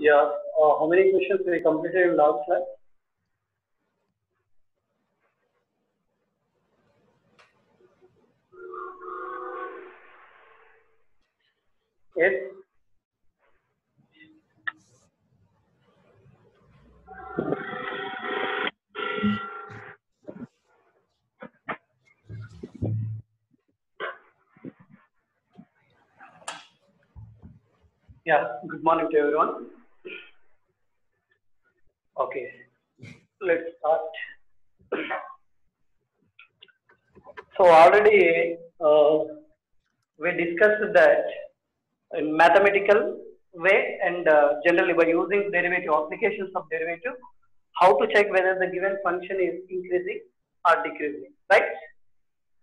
Yeah. How many questions we completed in last class? Yes. Yeah. Good morning to everyone. Okay. Let's start. So already we discussed that in mathematical way and generally by using derivative applications of derivative, how to check whether the given function is increasing or decreasing, right?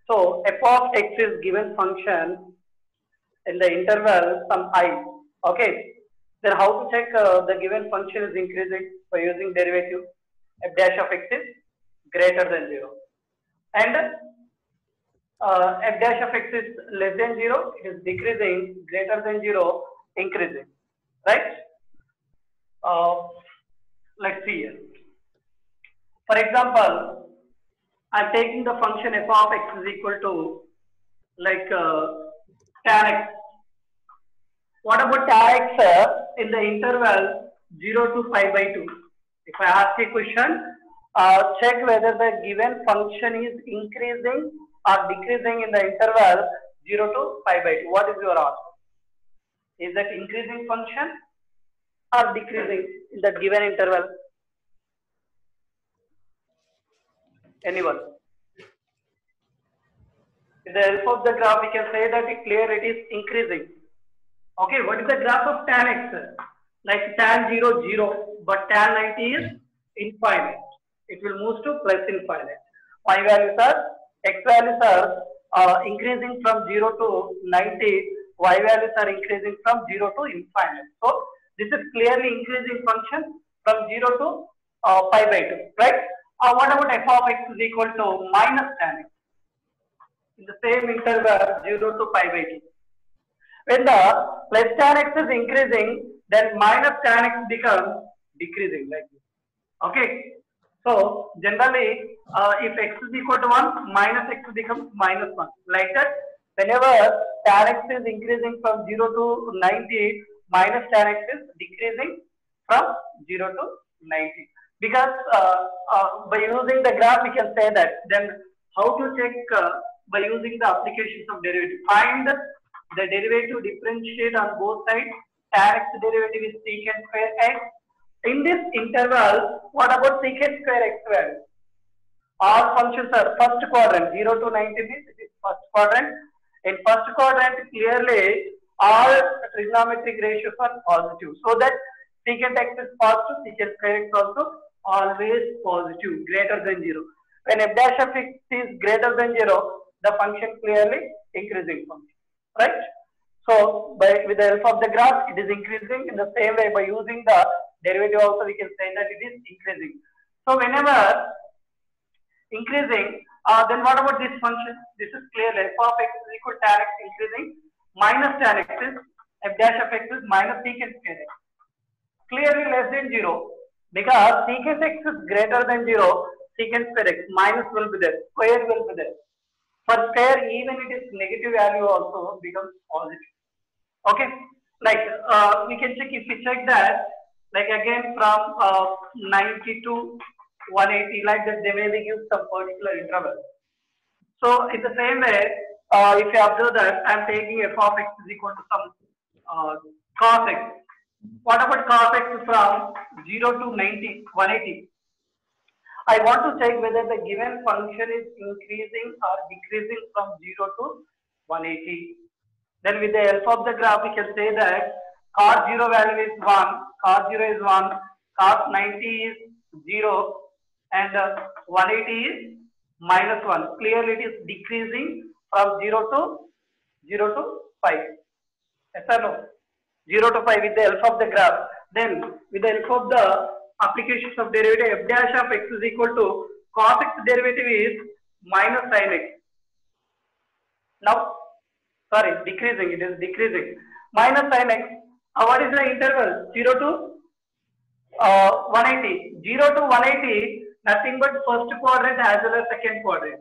So f of x is given function in the interval some I. Okay. Then how to check the given function is increasing by using derivative? F dash of x is greater than 0. And f dash of x is less than 0, it is decreasing, greater than 0, increasing. Right? Uh, let's see here. For example, I'm taking the function f of x is equal to like tan x. What about tan x in the interval 0 to pi by 2? If I ask a question, check whether the given function is increasing or decreasing in the interval 0 to pi by 2. What is your answer? Is that increasing function or decreasing in that given interval? Anyone? With the help of the graph, we can say that it is increasing. Okay, what is the graph of tan x? Like tan 0, 0, but tan 90 is infinite. It will move to plus infinite. Y values are, x values are increasing from 0 to 90, y values are increasing from 0 to infinite. So, this is clearly increasing function from 0 to pi by 2, right? What about f of x is equal to minus tan x? In the same interval 0 to pi by 2. When the plus tan x is increasing, then minus tan x becomes decreasing like this. Okay. So generally, if x is equal to 1, minus x becomes minus 1. Like that, whenever tan x is increasing from 0 to 90, minus tan x is decreasing from 0 to 90. Because by using the graph, we can say that. Then how to check by using the applications of derivative? Find the derivative differentiate on both sides. Tan x derivative is secant square x. In this interval, what about secant square x value? All functions are first quadrant, 0 to 90 means it is first quadrant. In first quadrant, clearly all trigonometric ratios are positive. So that secant x is positive, secant square x also always positive, greater than 0. When f dash of x is greater than 0, the function clearly increasing function, right? So with the help of the graph, it is increasing. In the same way, by using the derivative also, we can say that it is increasing. So whenever increasing, then what about this function? This is clearly f of x is equal to tan x increasing, minus tan x is f dash of x is minus secant square x. Clearly less than 0, because secant x is greater than 0, secant square x minus will be there, square will be there. For square, even it is negative value also becomes positive. Okay, like we can check, if we check that, like again from 90 to 180, like that, they may give some particular interval. So in the same way, if you observe that I'm taking f of x is equal to some cos x. What about cos x from 0 to 90, 180? I want to check whether the given function is increasing or decreasing from 0 to 180. Then with the help of the graph, we can say that cos 0 value is 1, cos 0 is 1, cos 90 is 0, and 180 is minus 1. Clearly it is decreasing from 0 to 5. Yes or no? 0 to 5 with the help of the graph. Then with the help of the applications of derivative, f dash of x is equal to cos x derivative is minus sin x. Now, sorry, decreasing, it is decreasing. Minus sin x. What is the interval? 0 to 180. 0 to 180, nothing but first quadrant as well as second quadrant.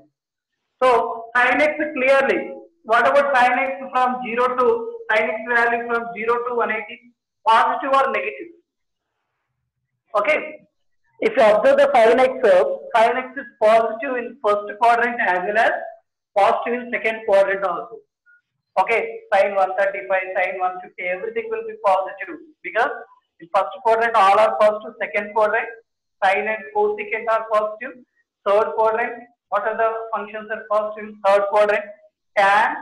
So sin x clearly. What about sin x from 0 to sin x value from 0 to 180? Positive or negative? Okay. If you observe the sin x is positive in first quadrant as well as positive in second quadrant also. Okay, sin 135, sin 150, everything will be positive because in first quadrant all are positive, second quadrant sin and cosecant are positive, third quadrant what are the functions are positive in third quadrant, tan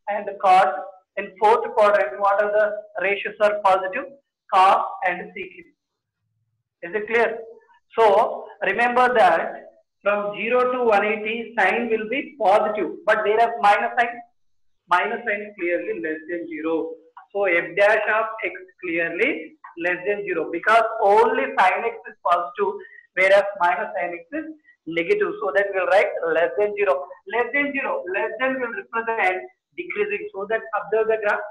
and cot, in fourth quadrant what are the ratios are positive, cos and secant. Is it clear? So remember that from 0 to 180 sign will be positive, but whereas minus sign clearly less than 0. So f dash of x clearly less than 0 because only sin x is positive, whereas minus sin x is negative. So that we'll write less than 0. Less than 0, less than will represent decreasing. So that observe the graph.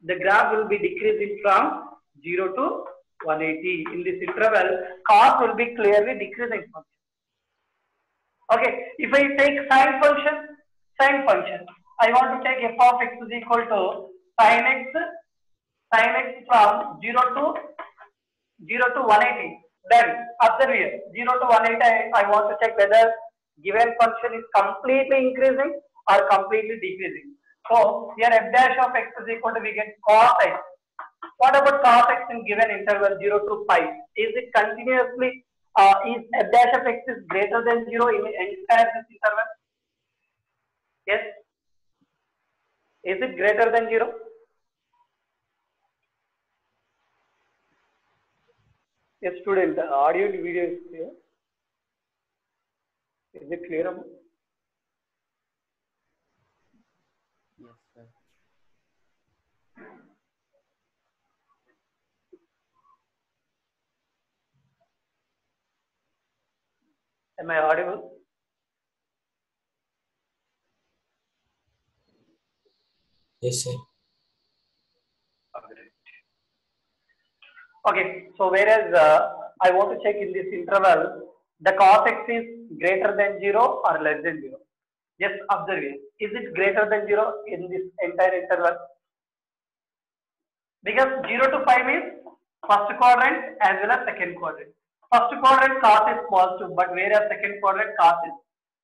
The graph will be decreasing from 0 to 180. In this interval, cos will be clearly decreasing function. Okay, if I take sine function, I want to take f of x is equal to sin x from 0 to 180. Then observe here, 0 to 180, I want to check whether given function is completely increasing or completely decreasing. So here f dash of x is equal to, we get cos x. What about cos x in given interval 0 to pi? Is it continuously, is f dash of x is greater than 0 in entire this interval? Yes. Is it greater than 0? Yes, student, the audio and video is clear. Is it clear? Yes, sir. Am I audible? Yes, sir. Okay, so whereas I want to check in this interval, the cos x is greater than 0 or less than 0. Just observe it. Is it greater than 0 in this entire interval? Because 0 to 5 is first quadrant as well as second quadrant. First quadrant cos is positive, but whereas second quadrant cos is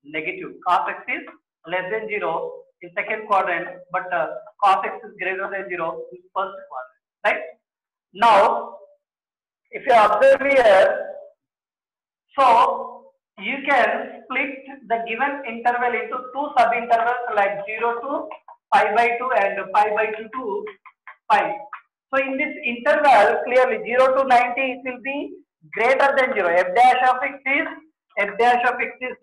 negative. Cos x is less than 0 in second quadrant, but cos x is greater than 0 in first quadrant. Right? Now, if you observe here, so you can split the given interval into two sub-intervals like 0 to pi by 2 and pi by 2 to pi. So in this interval, clearly 0 to 90 it will be greater than 0. F dash of x is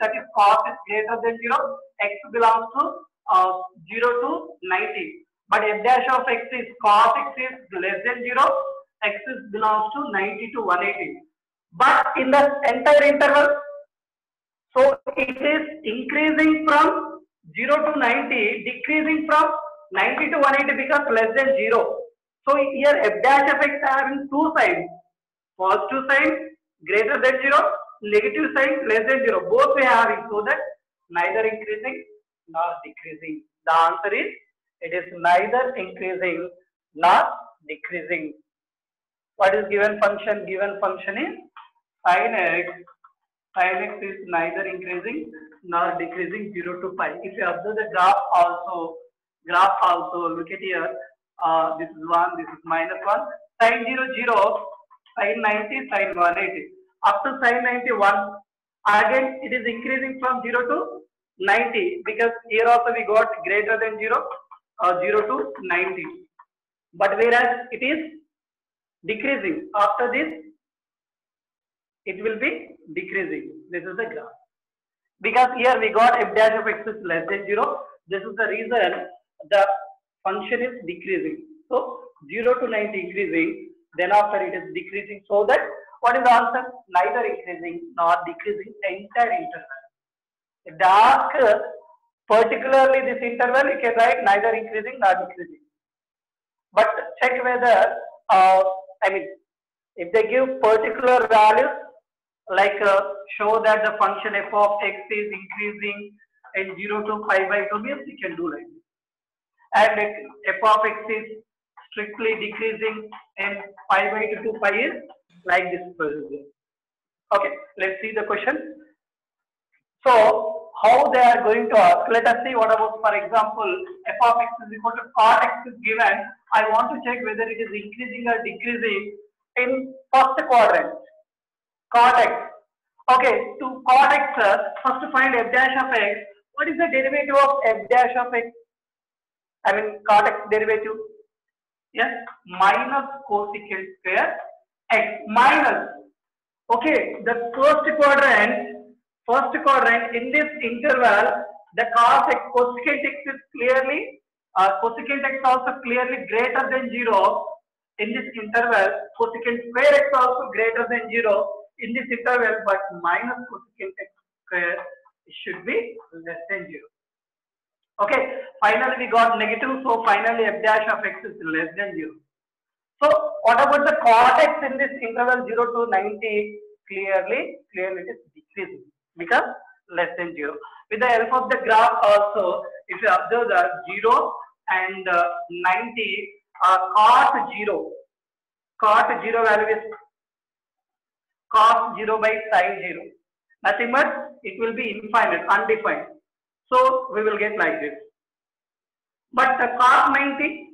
that is cos is greater than 0. X belongs to 0 to 90. But f dash of x is cos x is less than 0. X is belongs to 90 to 180. But in the entire interval, so it is increasing from 0 to 90, decreasing from 90 to 180 because less than 0. So here f dash of x having two signs, positive sign greater than 0, negative sign less than 0. Both we are having, so that neither increasing nor decreasing. The answer is, it is neither increasing nor decreasing. What is given function? Given function is sin x. Sin x is neither increasing nor decreasing 0 to pi. If you observe the graph also, look at here. This is 1, this is minus 1. Sin 0, 0, sin 90, sin 180. Up to sin 91, again it is increasing from 0 to 90 because here also we got greater than 0, 0 to 90. But whereas it is decreasing, after this it will be decreasing. This is the graph. Because here we got f dash of x is less than 0. This is the reason the function is decreasing. So 0 to 90 increasing, then after it is decreasing. So that what is the answer? Neither increasing nor decreasing entire interval. If they ask particularly this interval, you can write neither increasing nor decreasing. But check whether If they give particular values, like show that the function f of x is increasing in 0 to pi by 2 means we can do like this. And if f of x is strictly decreasing in pi by 2 to pi is like this procedure. Okay, let's see the question. So how they are going to ask? Let us see what about, for example, f of x is equal to cot x is given. I want to check whether it is increasing or decreasing in first quadrant. Cot x. Okay, to cot x, first find f dash of x. What is the derivative of f dash of x? I mean cot x derivative. Yes, minus cosecant square x minus. Okay, the first quadrant in this interval, the cos x, cosecant x is clearly, cosecant x also clearly greater than 0 in this interval, cosecant square x also greater than 0 in this interval, but minus cosecant x square should be less than 0. Okay, finally we got negative, so finally f dash of x is less than 0. So what about the cot x in this interval 0 to 90? Clearly it is decreasing because less than 0. With the help of the graph also, if you observe that 0 and 90 cot 0 value is cos 0 by sin 0. Nothing but it will be infinite, undefined. So we will get like this. But the cos 90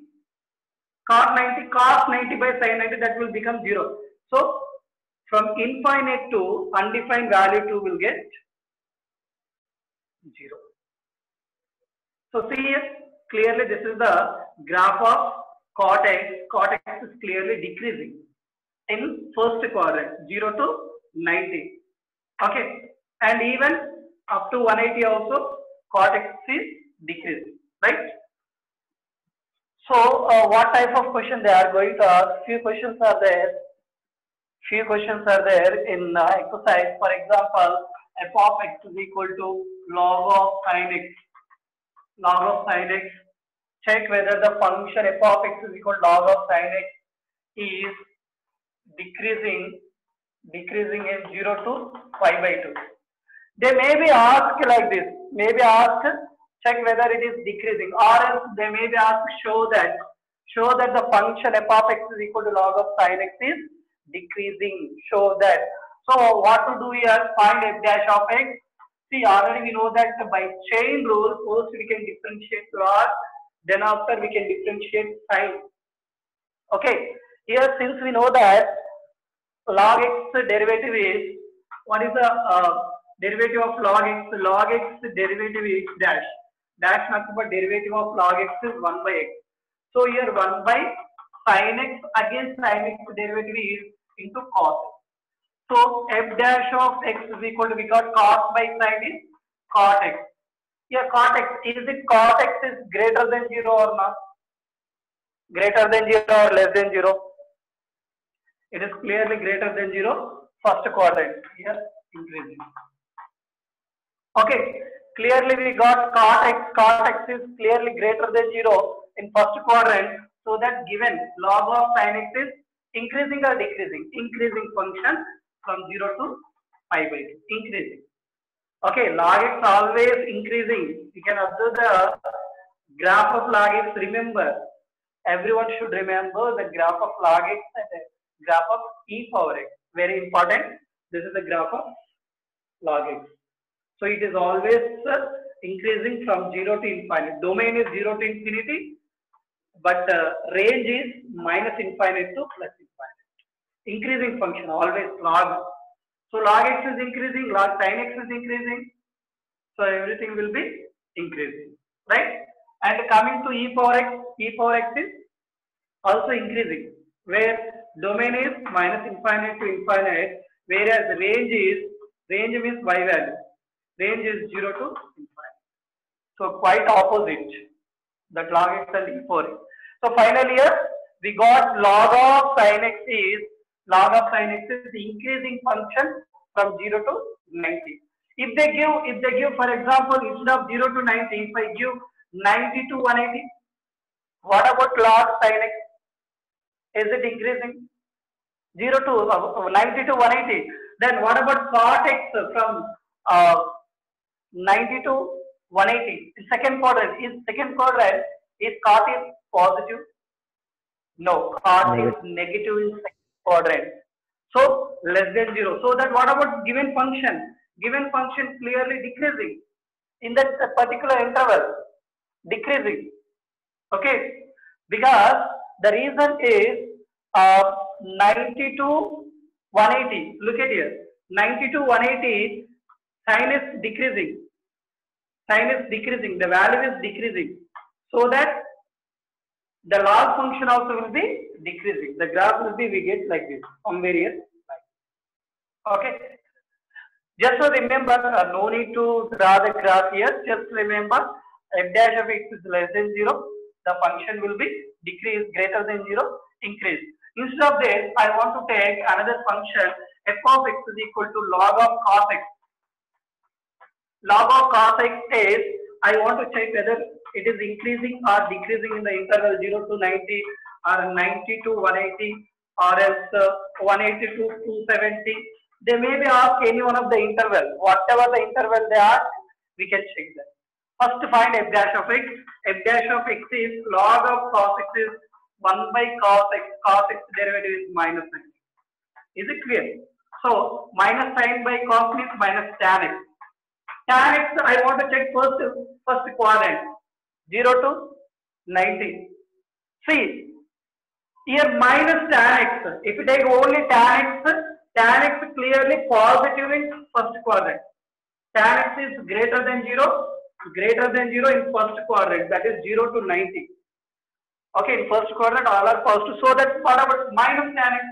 cos 90 by sin 90, that will become 0. So from infinite to undefined value 2 will get 0. So see here, clearly this is the graph of cot x. Cot x is clearly decreasing in first quadrant 0 to 90. Okay, and even up to 180 also cot x is decreasing, right? So what type of question they are going to ask? Few questions are there in exercise. For example, f of x is equal to log of sin x. Check whether the function f of x is equal to log of sin x is decreasing in 0 to pi by 2. They may be asked like this. Check whether it is decreasing, or else they may be asked show that the function f of x is equal to log of sin x is decreasing. Show that. So what to do here? Find f dash of x. See, already we know that by chain rule, first we can differentiate log, then after we can differentiate sin. Okay. Here, since we know that log x derivative is, what is the derivative of log x? Log x derivative is dash. Dash nothing but derivative of log x is 1 by x. So here 1 by sin x, again sin x derivative is into cos x. So f dash of x is equal to, we got cos by sin is cot x. Here cot x, is it cot x is greater than 0 or not? Greater than 0 or less than 0? It is clearly greater than 0, first quadrant. Here increasing. Okay, clearly we got cot x is clearly greater than 0 in first quadrant. So that given log of sin x is increasing or decreasing? Increasing function from 0 to pi by 2. Increasing. Okay, log x always increasing. You can observe the graph of log x. Remember, everyone should remember the graph of log x and the graph of e power x. Very important. This is the graph of log x. So it is always increasing from 0 to infinite. Domain is 0 to infinity, but range is minus infinite to plus infinite. Increasing function, always log. So log x is increasing, log sin x is increasing. So everything will be increasing, right? And coming to e power x is also increasing, where domain is minus infinite to infinite, whereas range means y value. Range is 0 to infinite. So quite opposite, that log x and e power x. So finally here we got log of sin x is increasing function from 0 to 90. If they give for example, instead of 0 to 90, if I give 90 to 180, what about log sin x? Is it increasing? 0 to 90 to 180. Then what about cot x from 90 to 180? In second quadrant is cot is positive? No, cot is Negative. negative in second quadrant. So less than 0. So that what about given function? Given function clearly decreasing in that particular interval, decreasing. Okay, because the reason is 90 to 180. Look at here, 90 to 180, sign is decreasing. Sign is decreasing. The value is decreasing. So that the log function also will be decreasing. The graph will be we get like this on various lines. Okay. Just so remember, no need to draw the graph here. Just remember, f dash of x is less than 0. The function will be decrease, greater than 0, increase. Instead of this, I want to take another function, f of x is equal to log of cos x. Log of cos x is, I want to check whether it is increasing or decreasing in the interval 0 to 90 or 90 to 180 or else 180 to 270. They may be asked any one of the interval. Whatever the interval they ask, we can check that. First find f dash of x. F dash of x is log of cos x is 1 by cos x. Cos x derivative is minus sign. Is it clear? So minus sign by cos means minus tan x. Tan x I want to check first quadrant 0 to 90. See here minus tan x. If you take only tan x clearly positive in first quadrant. Tan x is greater than 0 in first quadrant, that is 0 to 90. Okay, in first quadrant all are positive. So that what about minus tan x?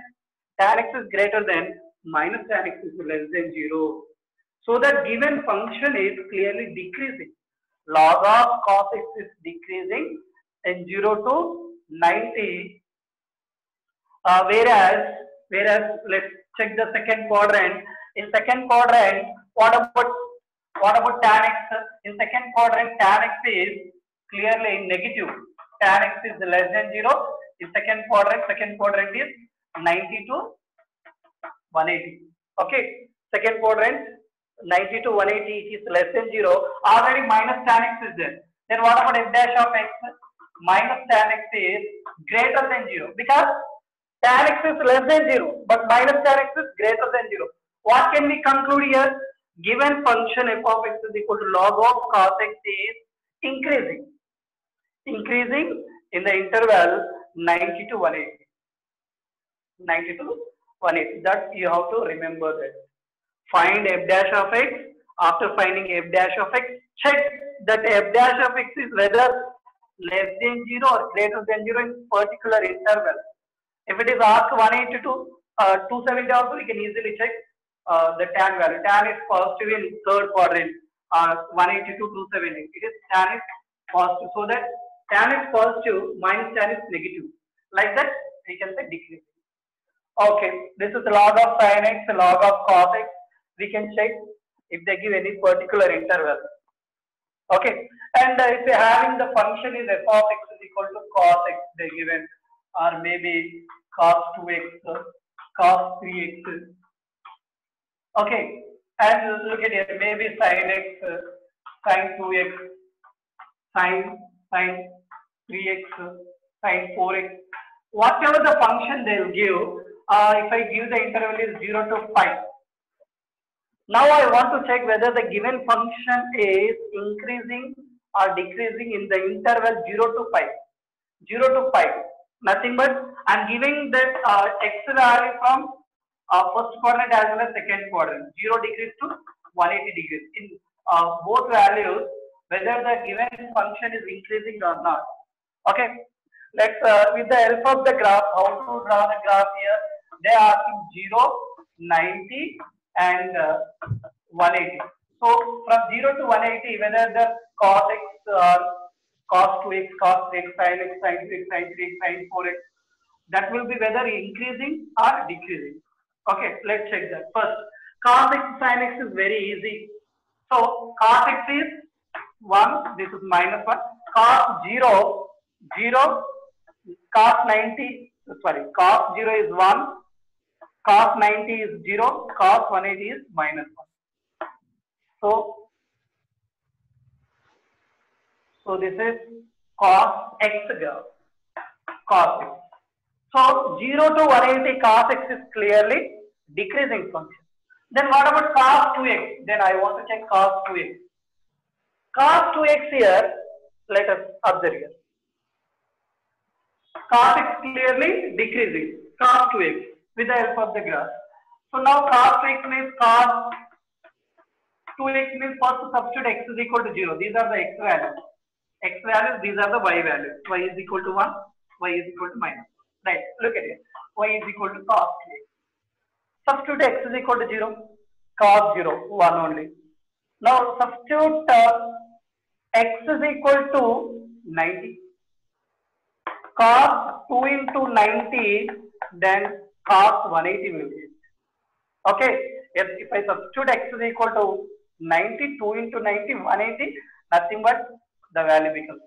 Tan x is greater than, minus tan x is less than 0. So that given function is clearly decreasing. Log of cos x is decreasing in 0 to 90. Whereas let's check the second quadrant. In second quadrant, what about tan x? In second quadrant, tan x is clearly negative. Tan x is less than 0. In second quadrant is 90 to 180. Okay, second quadrant 90 to 180, it is less than 0. Already minus tan x is there. Then what about f dash of x? Minus tan x is greater than 0 because tan x is less than 0, but minus tan x is greater than 0. What can we conclude here? Given function f of x is equal to log of cos x is increasing in the interval 90 to 180. 90 to 180. That you have to remember that. Find f dash of x. After finding f dash of x, check that f dash of x is whether less than 0 or greater than 0 in particular interval. If it is asked 180 to 270 also, we can easily check the tan value. Tan is positive in third quadrant, 180 to 270. It is tan is positive. So that tan is positive minus tan is negative. Like that, we can say decrease. Okay, this is the log of sin x, log of cos x. We can check if they give any particular interval. Okay, and if you are having the function is f of x is equal to cos x, they given, or maybe cos 2x, cos 3x. Okay, and look at it, maybe sin x, sin 2x, sin 3x, sin 4x. Whatever the function they will give, if I give the interval is 0 to 5. Now I want to check whether the given function is increasing or decreasing in the interval 0 to 5. 0 to 5. Nothing but I am giving that x value from first quadrant as well as second quadrant. 0 degrees to 180 degrees. In both values, whether the given function is increasing or not. Okay. Let's with the help of the graph, how to draw the graph here? They are asking 0, 90 and 180. So from 0 to 180, whether the cos x or cos 2x, cos 3x, sin x, sin 2x, sin 3x, sin 4x, that will be whether increasing or decreasing. Okay, let's check that. First, cos x, sin x is very easy. So cos x is 1, this is minus 1. Cos 0, 0, cos 90, sorry, cos 0 is 1, cos 90 is 0, cos 180 is minus 1. So this is cos x graph, cos x. So 0 to 180 cos x is clearly decreasing function. Then what about cos 2x? Then I want to check cos 2x. Cos 2x here, let us observe here. Cos x clearly decreasing, cos 2x with the help of the graph. So now cos 2x means cos 2x means first substitute x is equal to 0. These are the x values. X values, these are the y values. Y is equal to 1, y is equal to minus 1. Right, look at it. Y is equal to cos 2x. Substitute x is equal to 0, cos 0, 1 only. Now substitute x is equal to 90. Cos 2 into 90, then cos 180 will be. Okay, if I substitute x is equal to 90, 2 into 90, 180, nothing but the value becomes.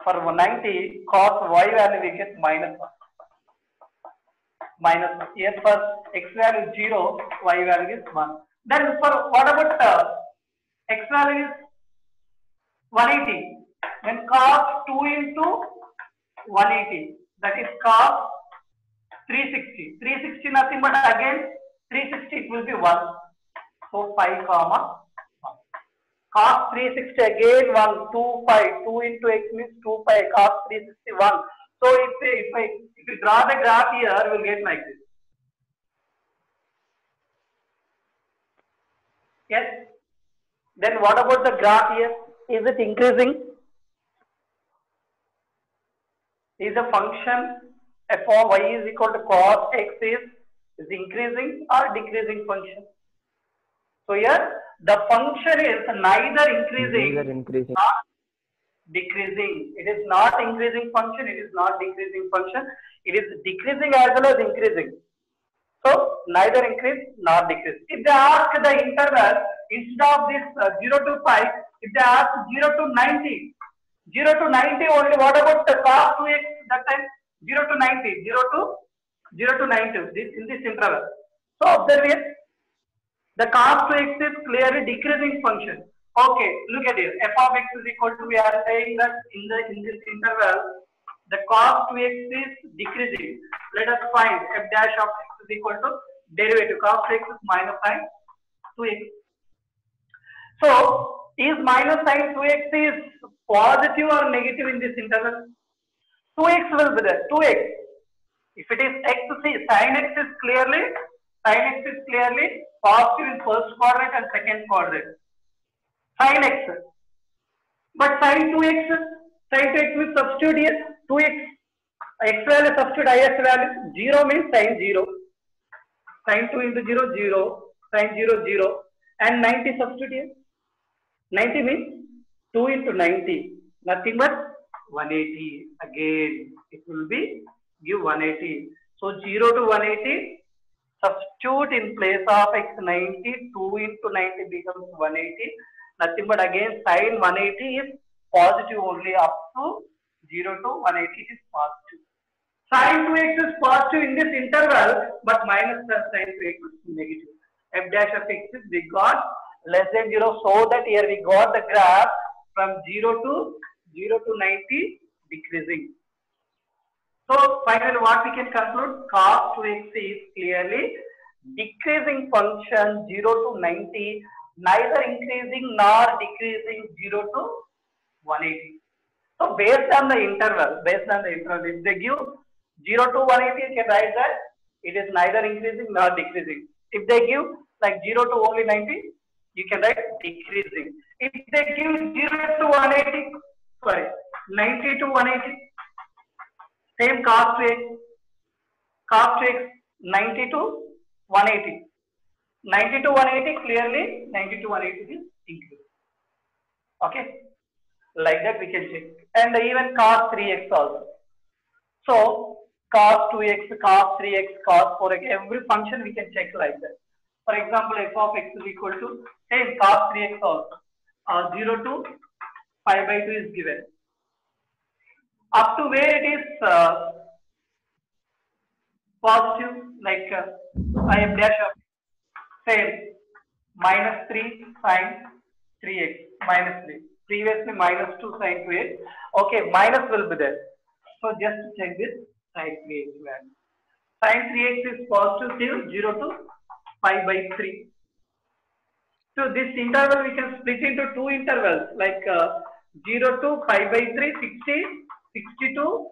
For 90, cos y value we get minus 1. Minus 1. Here for x value is 0, y value is 1. Then for what about x value is 180? Then cos 2 into 180, that is cos 360. 360 nothing but again 360 it will be 1. So 5 comma 1. Cos 360 again 1, 2 5. 2 into x means 2 5. Cos 361. So if we draw the graph here, we will get like this. Yes. Then what about the graph here? Is it increasing? Is a function f of y is equal to cos x is increasing or decreasing function? So here the function is neither increasing nor decreasing. It is not increasing function, it is not decreasing function. It is decreasing as well as increasing. So neither increase nor decrease. If they ask the interval instead of this 0 to 5, if they ask 0 to 90, 0 to 90 only, what about the cos 2x that time? 0 to 90, 0 to 90 in this interval. So observe here, the cos 2x is clearly decreasing function. Okay, look at it. F of x is equal to, we are saying that in this interval, the cos 2x is decreasing. Let us find f dash of x is equal to derivative. Cos 2x is minus sin 2x. So, is minus sin 2x is positive or negative in this interval? 2x will be there. 2x. If it is x, see, sin x is clearly positive in first quadrant and second quadrant. Sin x. But sin 2x means substitute here 2x. X value substitute is value. 0 means sin 0. Sin 2 into 0, 0. Sin 0, 0. And 90 substitute here. 90 means 2 into 90. Nothing but 180. Again, it will be give 180. So 0 to 180. Substitute in place of x 90. 2 into 90 becomes 180. Nothing but again sin 180 is positive only up to 0 to 180 is positive. Sin 2x is positive in this interval, but minus the sin 2x is negative. F dash of x is we got less than 0, so that here we got the graph from 0 to 90 decreasing. So finally what we can conclude, cos 2x is clearly decreasing function 0 to 90, neither increasing nor decreasing 0 to 180. So based on the interval, if they give 0 to 180, you can write that it is neither increasing nor decreasing. If they give like 0 to only 90, you can write decreasing. If they give 0 to 180, 90 to 180, same cos 2x, 90 to 180. 90 to 180, clearly 90 to 180 is increasing. Okay, like that we can check. And even cos 3x also. So cos 2x, cos 3x, cos 4x, every function we can check like that. For example, f of x is equal to same cos 3x also. 0 to 5 by 2 is given. Up to where it is positive, like I f dash of same minus 3 sine 3x minus 3. Previously minus 2 sine 2x. Okay, minus will be there. So just check this sine 3x value. Sine 3x is positive till 0 to pi by 3. So this interval we can split into two intervals like 0 to pi by 3, 60, 60 to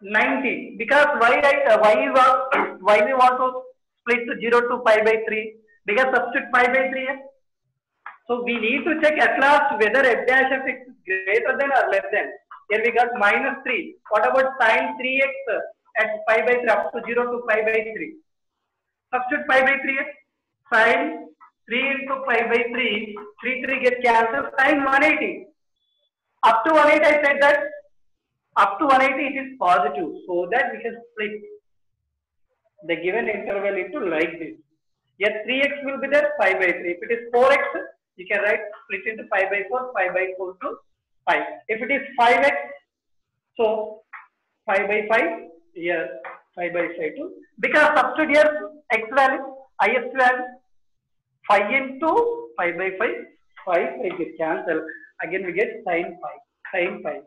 90. Because why we want to split to 0 to pi by 3? Because substitute pi by 3 here. So we need to check at last whether f dash of x is greater than or less than. Here we got minus 3. What about sine 3x at pi by 3 up to 0 to pi by 3? Substitute pi by 3 here. Sine 3 into pi by 3, 3 get cancelled, sine 180. Up to 180 I said that up to 180 it is positive, so that we can split the given interval into like this. Here 3x will be there, pi by 3. If it is 4x, you can write split into pi by 4 to 5. If it is 5x, so pi by 5, here pi by 5 to, because substitute here x value, is value, 5 into pi by 5, 5 get cancelled. Again we get sine 5.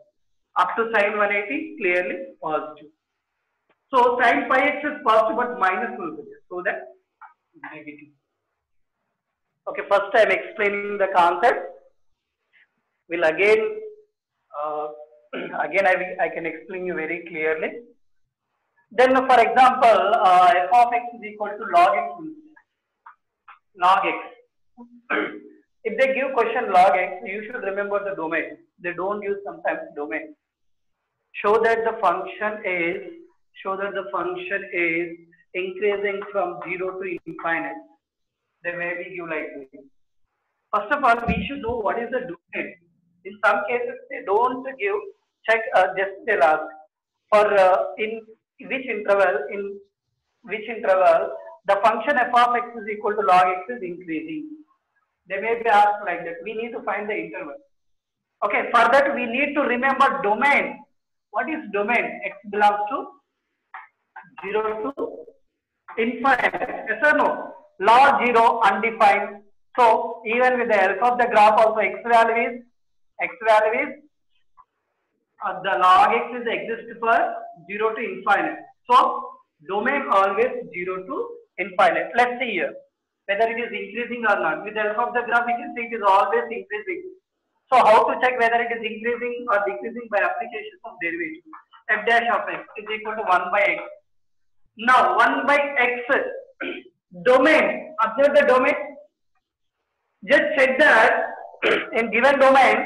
Up to sine 180, clearly positive. So sine pi x is positive, but minus will be there, so that negative. Okay, first I am explaining the concept. Will again, I can explain you very clearly. Then, for example, f of x is equal to log x. Log x. If they give question log x, you should remember the domain. They don't use sometimes domain. Show that the function is increasing from 0 to infinite. They may be give like this. First of all, we should know what is the domain. In some cases, they don't give. Check. Just they'll ask for in which interval the function f of x is equal to log x is increasing. They may be asked like that. We need to find the interval. Okay. For that, we need to remember domain. What is domain? X belongs to 0 to infinite. Yes or no? Log 0 undefined. So even with the help of the graph also x value is the log x is exist for 0 to infinite. So domain always 0 to infinite. Let's see here whether it is increasing or not. With the help of the graph we can see it is always increasing. So how to check whether it is increasing or decreasing? By application of derivative. F dash of x is equal to 1 by x. Now 1 by x domain. Observe the domain. Just check that in given domain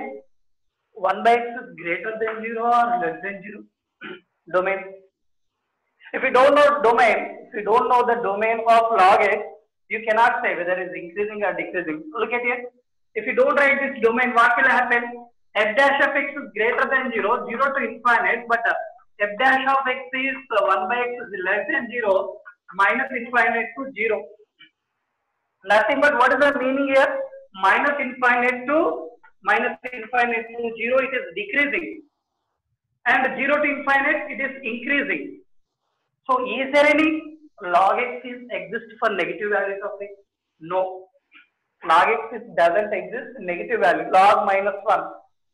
1 by x is greater than 0 or less than 0. Domain. If you don't know domain, the domain of log x, you cannot say whether it is increasing or decreasing. Look at it. If you don't write this domain, what will happen? F dash of x is greater than 0, 0 to infinite, but f dash of x is 1 by x is less than 0, minus infinite to 0. Nothing but what is the meaning here? Minus infinite to 0, it is decreasing. And 0 to infinite, it is increasing. So is there any log x is exist for negative values of x? No. Log x doesn't exist negative value. Log minus 1,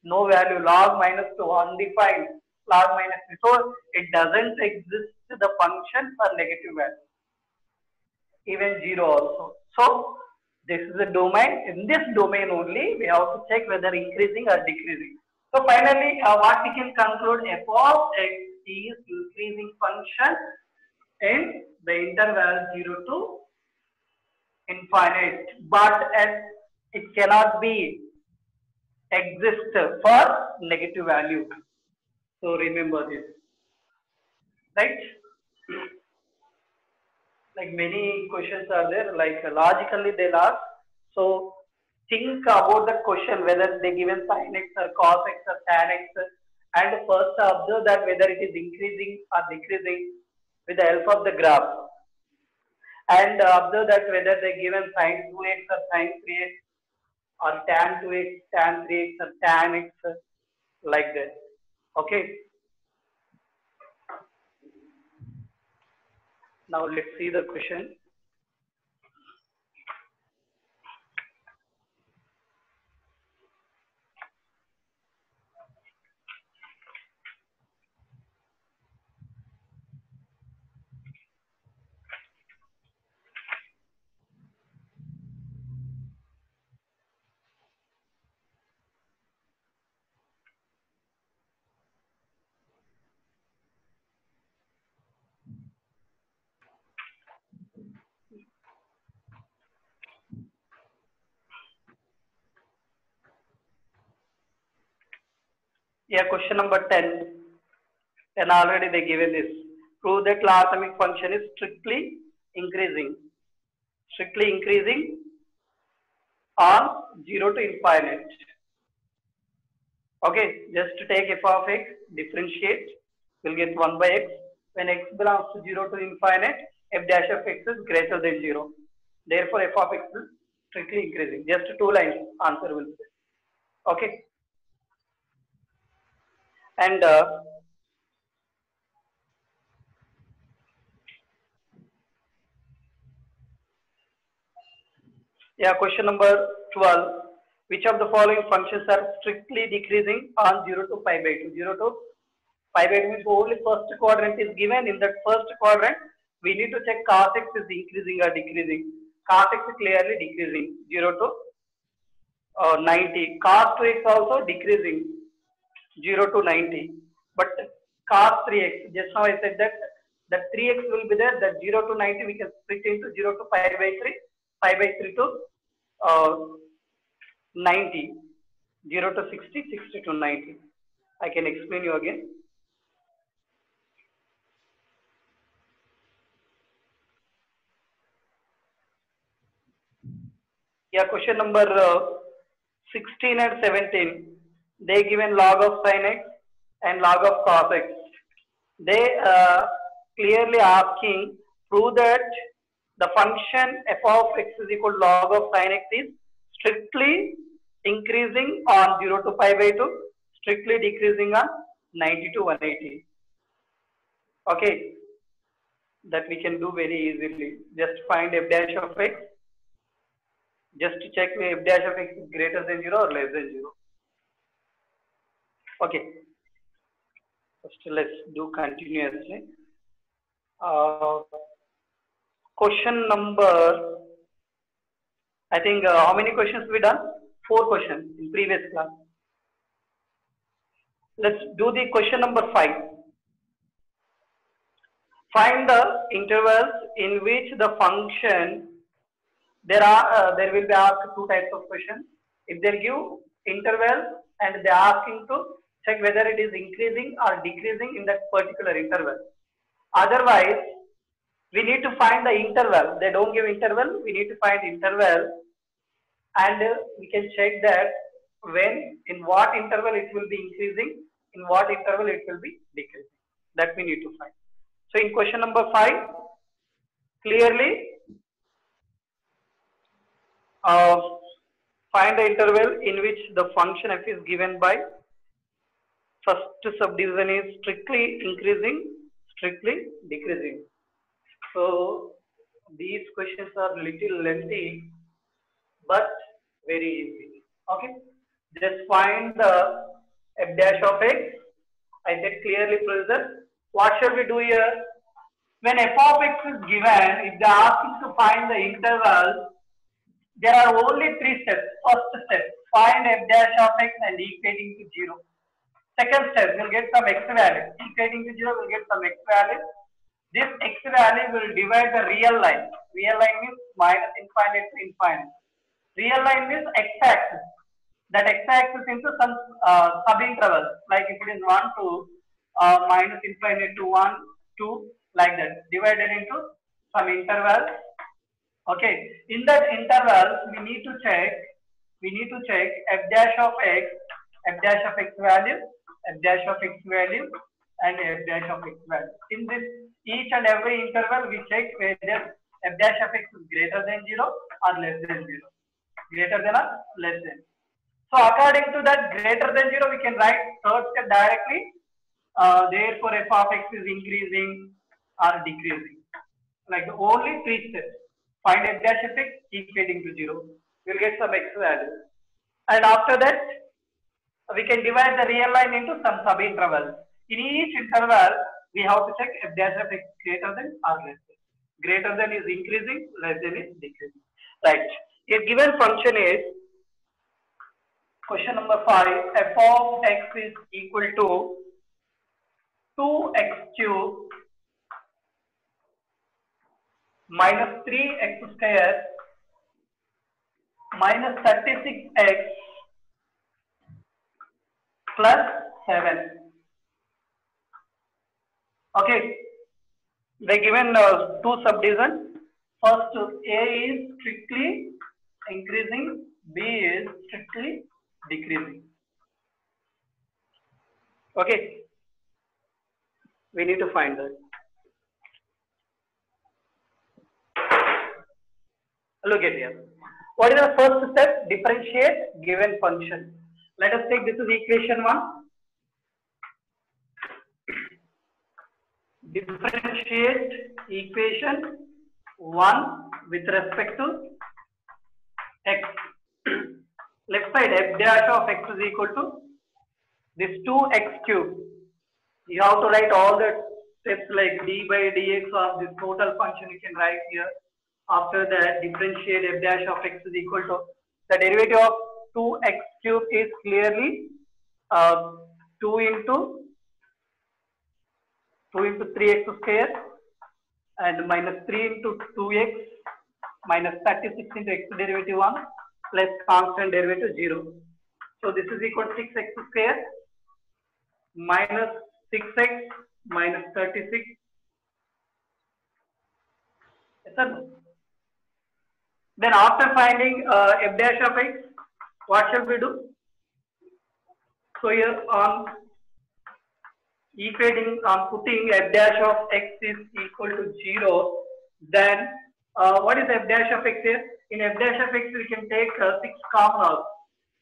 no value. Log minus 2, undefined. Log minus 3. So it doesn't exist the function for negative value. Even 0 also. So this is the domain. In this domain only, we have to check whether increasing or decreasing. So finally, what we can conclude, f of x is increasing function in the interval 0 to infinite, but it cannot be exist for negative value. So remember this, right? Like many questions are there, like logically they'll ask. So think about the question whether they given sin x or cos x or tan x, and first observe that whether it is increasing or decreasing with the help of the graph. And observe that whether they given sin 2x or sin 3x or tan 2x, tan 3x or tan x, like that. Okay. Now let's see the question. Yeah, question number 10. And already they given this. Prove that logarithmic function is strictly increasing. Strictly increasing on 0 to infinite. Okay, just to take f of x, differentiate, we'll get 1 by x. When x belongs to 0 to infinite, f dash of x is greater than 0. Therefore, f of x is strictly increasing. Just 2 lines answer will be. Okay. And yeah, question number 12. Which of the following functions are strictly decreasing on 0 to pi by 2? 0 to pi by 2 means only first quadrant is given. In that first quadrant, we need to check cos x is increasing or decreasing. Cos x is clearly decreasing. 0 to 90. Cos 2x also decreasing. 0 to 90. But cos 3x, just now I said that 3x will be there. That 0 to 90 we can split into 0 to pi by 3. Pi by 3 to 90. 0 to 60, 60 to 90. I can explain you again. Yeah, question number 16 and 17. They given log of sin x and log of cos x. They clearly asking prove that the function f of x is equal to log of sin x is strictly increasing on 0 to pi by 2, strictly decreasing on 90 to 180. Okay, that we can do very easily. Just find f dash of x. Just to check if f dash of x is greater than 0 or less than 0. Okay. First, let's do continuously. Question number, I think how many questions we done? 4 questions in previous class. Let's do the question number 5. Find the intervals in which the function, there will be asked 2 types of questions. If they give interval and they are asking to check whether it is increasing or decreasing in that particular interval. Otherwise, we need to find the interval. They don't give interval, we need to find interval, and we can check that when, in what interval it will be increasing, in what interval it will be decreasing. That we need to find. So in question number 5, clearly find the interval in which the function f is given by first subdivision is strictly increasing, strictly decreasing. So these questions are little lengthy, but very easy. Okay, just find the f dash of x. I said clearly present. What shall we do here? When f of x is given, if they ask us to find the interval, there are only 3 steps. First step, find f dash of x and equating to 0. Second step, we'll get some x value. Equating to 0, we'll get some x value. This x value will divide the real line. Real line means minus infinite to infinite. Real line means x-axis. That x-axis into some sub-intervals. Like if it is 1 to minus infinite to 1, 2, like that. Divided into some intervals. Okay. In that interval, we need to check f dash of x value, f dash of x value, and f dash of x value. In this each and every interval, we check whether f dash of x is greater than 0 or less than 0. Greater than or less than. So according to that greater than 0, we can write third step directly. Therefore, f of x is increasing or decreasing. like only 3 steps. Find f dash of x, keep fading to 0. We'll get some x value. And after that, we can divide the real line into some sub-intervals. In each interval, we have to check f dash of x greater than or less than. Greater than is increasing, less than is decreasing. Right. A given function is, question number 5, f of x is equal to 2x cube minus 3x square minus 36x plus 7. Okay, they given two subdivisions. First, A is strictly increasing, B is strictly decreasing. Okay, we need to find that. Look at here. What is the first step? Differentiate given function. Let us take this is equation 1. Differentiate equation 1 with respect to x. Left side f dash of x is equal to this 2x cube. You have to write all the steps like d by dx of this total function you can write here. After that, differentiate f dash of x is equal to the derivative of 2x cube is clearly 2 into 3x square and minus 3 into 2x minus 36 into x derivative 1 plus constant derivative 0. So this is equal to 6x square minus 6x minus 36. Yes, sir. Then after finding f dash of x, what shall we do? So here on equating, putting f dash of x is equal to 0, then what is f dash of x here? In f dash of x, we can take 6 common out.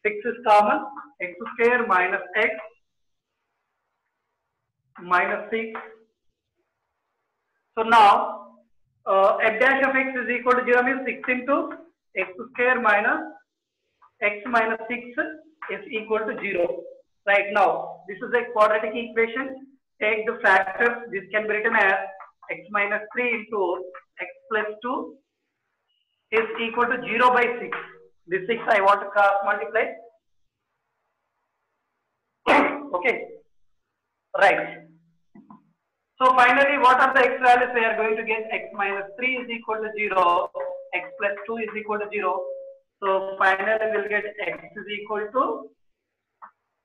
6 is common, x square minus x minus 6. So now, f dash of x is equal to 0 means 6 into x square minus x minus 6 is equal to 0. Right now, this is a quadratic equation. Take the factors. This can be written as x minus 3 into x plus 2 is equal to 0 by 6. This 6 I want to cross multiply. Okay. Right. So finally, what are the x values we are going to get? X minus 3 is equal to 0, x plus 2 is equal to 0. So finally, we will get x is equal to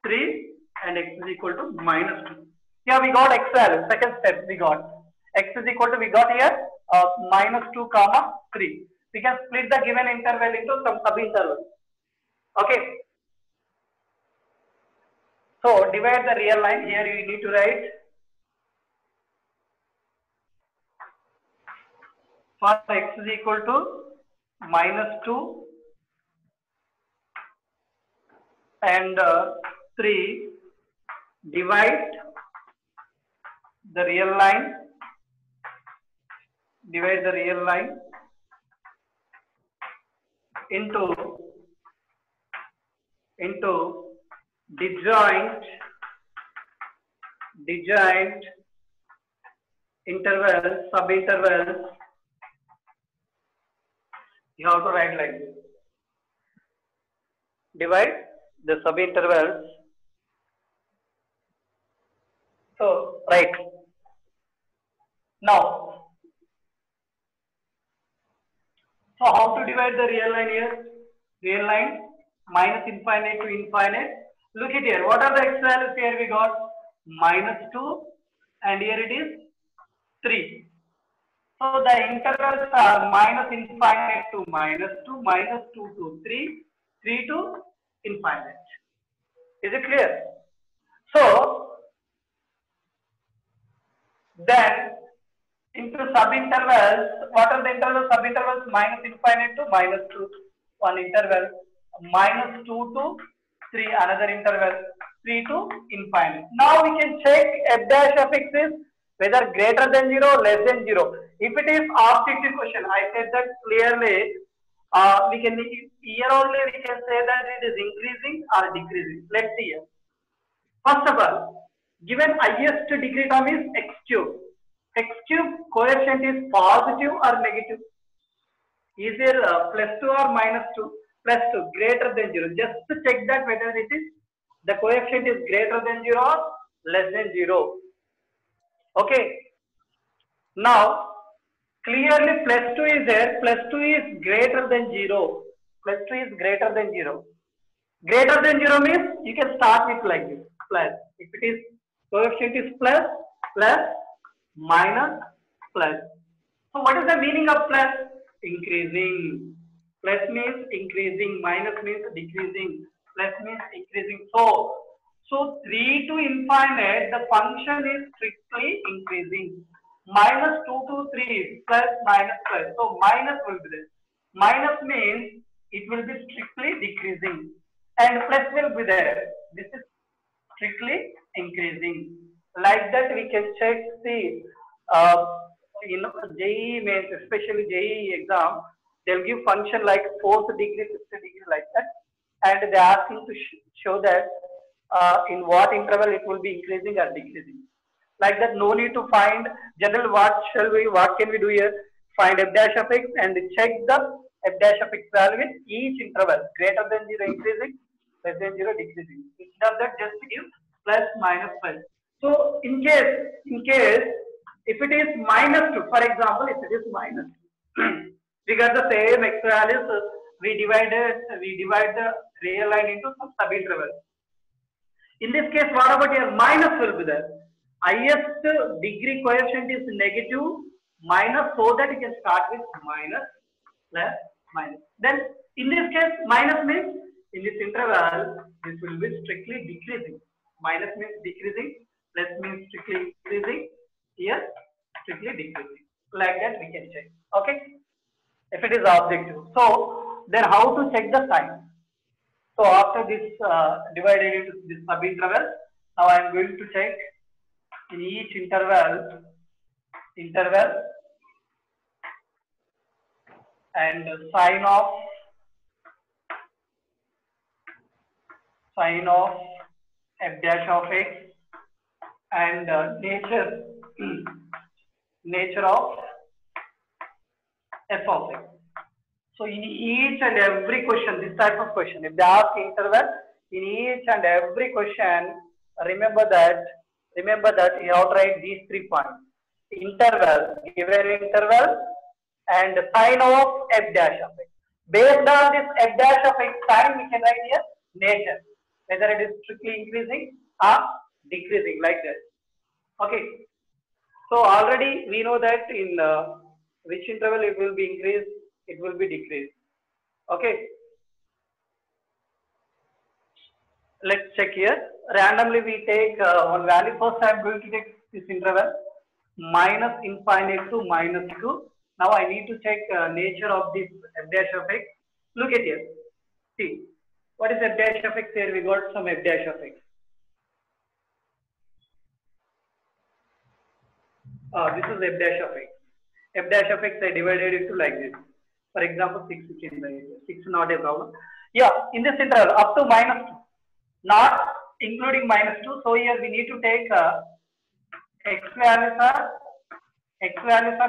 3 and x is equal to minus 2. Here we got x value. Second step we got x is equal to, we got here minus 2 comma 3. We can split the given interval into some sub-intervals. Okay. So divide the real line. Here you need to write for x is equal to minus 2 and 3, divide the real line, into disjoint intervals, sub-intervals. You have to write like this. Divide the sub-intervals. So, right. Now, so how to divide the real line here? Real line minus infinite to infinite. Look at here. What are the x values here we got? Minus 2 and here it is 3. So the intervals are minus infinite to minus 2, minus 2 to 3, 3 to infinite. Is it clear? So then into sub-intervals, what are the intervals? Sub-intervals minus infinite to minus 2, one interval, minus 2 to 3, another interval, 3 to infinite. Now we can check f dash of x is whether greater than 0 or less than 0. If it is objective question, I said that clearly. We can here only we can say that it is increasing or decreasing. Let's see here. First of all, given highest degree term is x cube. X cube coefficient is positive or negative? Is there plus 2 or minus 2? Plus 2, greater than 0. Just to check that whether it is the coefficient is greater than 0 or less than 0. Okay. Now, clearly plus 2 is there. Plus 2 is greater than 0. Plus 2 is greater than 0. Greater than 0 means you can start with like this. Plus. If it is coefficient is plus, plus, minus, plus. So what is the meaning of plus? Increasing. Plus means increasing. Minus means decreasing. Plus means increasing. So 3 to infinite, the function is strictly increasing. Minus 2 to 3 plus minus plus. So minus will be there. Minus means it will be strictly decreasing. And plus will be there. This is strictly increasing. Like that we can check the JEE mains, especially JEE exam, they'll give function like 4th degree, 5th degree like that, and they are asking to show that in what interval it will be increasing or decreasing. Like that, no need to find general. What can we do here? Find f dash of x and check the f dash of x value with each interval. Greater than 0 increasing, less than 0 decreasing. Instead of that, just give plus minus plus. So in case if it is minus 2, for example, if it is minus 2, we got the same x values. We divide the real line into some sub-interval. In this case, what about here? Minus will be there. Highest degree coefficient is negative, minus, so that you can start with minus, plus, minus. Then in this case, minus means in this interval, this will be strictly decreasing. Minus means decreasing, plus means strictly increasing, here strictly decreasing. Like that we can check. Okay? If it is objective. So then how to check the sign? So after this divided into this sub-interval, now I am going to check in each interval and sign of f dash of x and nature of f of x. So in each and every question, this type of question, if they ask interval, in each and every question, remember that you have to write these 3 points: interval, given interval, and sign of f dash of x. Based on this f dash of x sign, we can write here nature, whether it is strictly increasing or decreasing, like that. Okay. So already we know that in which interval it will be increased, it will be decreased. Okay. Let's check here. Randomly we take one value. First I am going to take this interval minus infinite to minus 2. Now I need to check nature of this f dash of x. Look at here. See, what is f dash of x here? We got some f dash of x. This is f dash of x. F dash of x I divided it to like this. For example, 6 we can write. 6 not a problem. Yeah, in this interval up to minus 2. Not including minus 2. So here we need to take x values are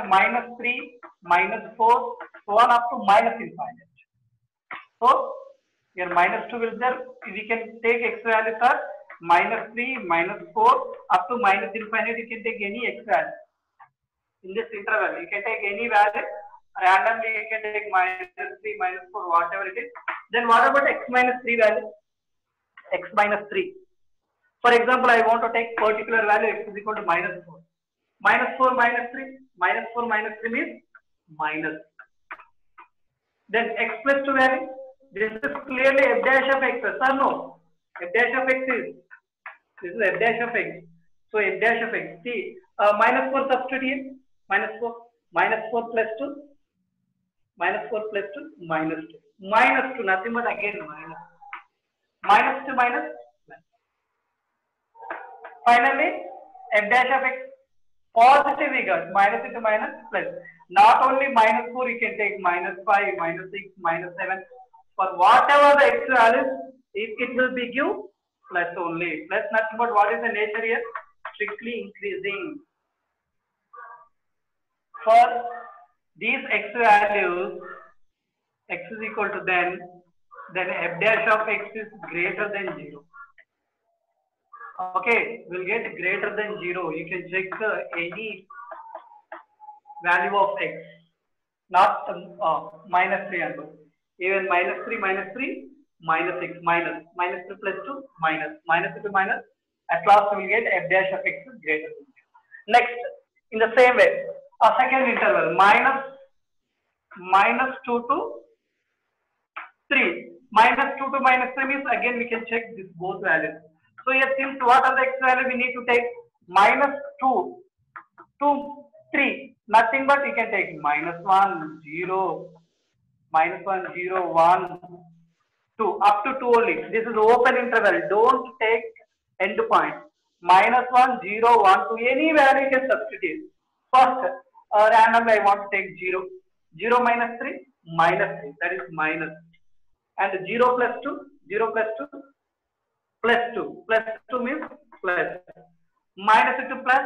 minus 3, minus 4, so on up to minus infinite. So here minus 2 will there. We can take x values are minus 3, minus 4, up to minus infinite. You can take any x value. In this interval, you can take any value. Randomly, you can take minus 3, minus 4, whatever it is. Then what about x minus 3 value? X minus 3. For example, I want to take particular value x is equal to minus 4. Minus 4 minus 3. Minus 4 minus 3 means minus. Then x plus 2 value. This is clearly f dash of x. Yes or no? F dash of x is. This is f dash of x. So f dash of x. See, minus 4 substitute here. Minus 4. Minus 4 plus 2. Minus 4 plus 2. Minus 2. Minus 2. Nothing but again minus. Minus 2 minus. Finally, f dash of x. Positive we got minus into minus plus. Not only minus 4, you can take minus 5, minus 6, minus 7. For whatever the x values, it will be give plus only. Plus nothing but what is the nature here? Strictly increasing. For these x values, x is equal to then f dash of x is greater than 0. Okay, we'll get greater than 0. You can check any value of x, not minus 3 and 2. Even minus 3, minus 6, minus 3 plus 2, minus 2 minus. At last, we will get f dash of x is greater than 0. Next, in the same way, a second interval minus 2 to 3. Minus 2 to minus 3 means again we can check this both values. So here since what are the x value we need to take minus 2 to 3. Nothing but you can take minus 1, 0, minus 1, 0, 1, 2. Up to 2 only. This is open interval. Don't take end point. Minus 1, 0, 1, 2. Any value you can substitute. First, randomly I want to take 0. 0 minus 3, minus 3. That is minus. And 0 plus 2, 0 plus 2, plus 2. Plus 2 means plus. Minus into plus,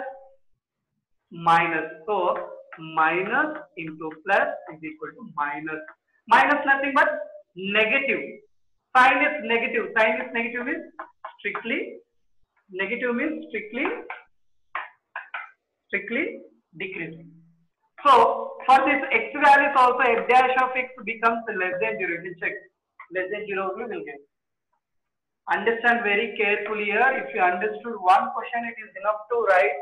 minus. So, minus into plus is equal to minus. Minus nothing but negative. Sign is negative. Sign is negative means strictly. Negative means strictly decreasing. So, for this x values also f dash of x becomes less than 0. You can check. Less than 0 only will get. Understand very carefully here. If you understood one question, it is enough to write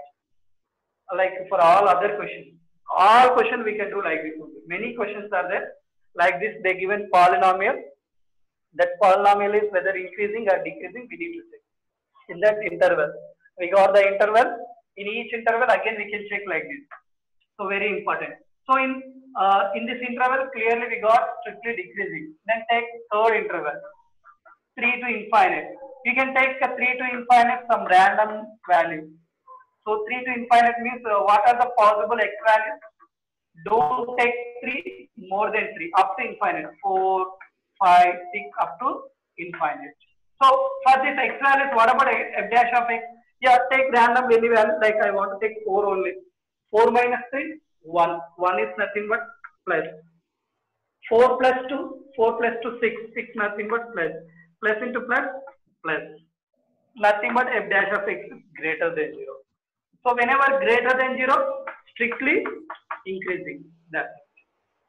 like for all other questions. All questions we can do like this. Many questions are there. Like this, they given polynomial. That polynomial is whether increasing or decreasing, we need to check. In that interval, we got the interval. In each interval, again we can check like this. So very important. So in this interval, clearly we got strictly decreasing. Then take third interval, 3 to infinite. You can take 3 to infinite some random value. So 3 to infinite means what are the possible x values? Don't take 3 more than 3 up to infinite. 4, 5, 6 up to infinite. So for this x values, what about f dash of x? Yeah, take random any value. Like I want to take 4 only. 4 minus 3, 1. 1 is nothing but plus. 4 plus 2, 4 plus 2, 6. 6 nothing but plus. Plus into plus, plus. Nothing but f dash of x is greater than 0. So whenever greater than 0, strictly increasing. That's it.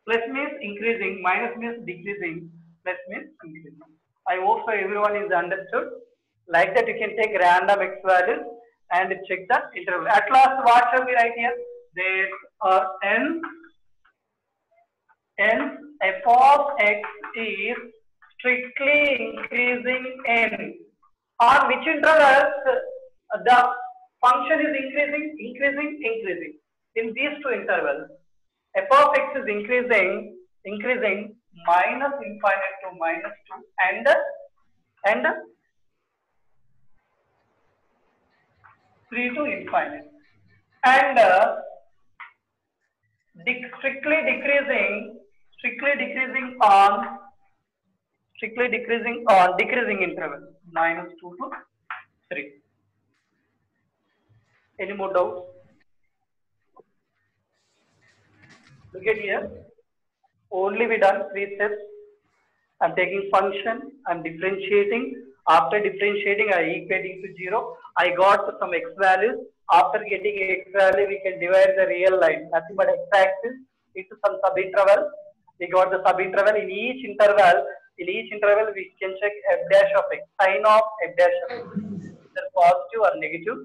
Plus means increasing, minus means decreasing, plus means increasing. I hope so everyone is understood. Like that you can take random x values and check the interval. At last, what shall we write here? There are n f of x is strictly increasing n. On which intervals the function is increasing. In these two intervals, f of x is increasing minus infinite to minus 2 and 3 to infinite. And strictly decreasing on decreasing interval, minus 2 to 3. Any more doubts? Look at here. Only we done 3 steps. I'm taking function, I'm differentiating. After differentiating, I equate it to 0. I got some x values. After getting x value, we can divide the real line. Nothing but x-axis into some subinterval. We got the subinterval. In each interval, we can check f dash of x, sign of f dash of x, either positive or negative.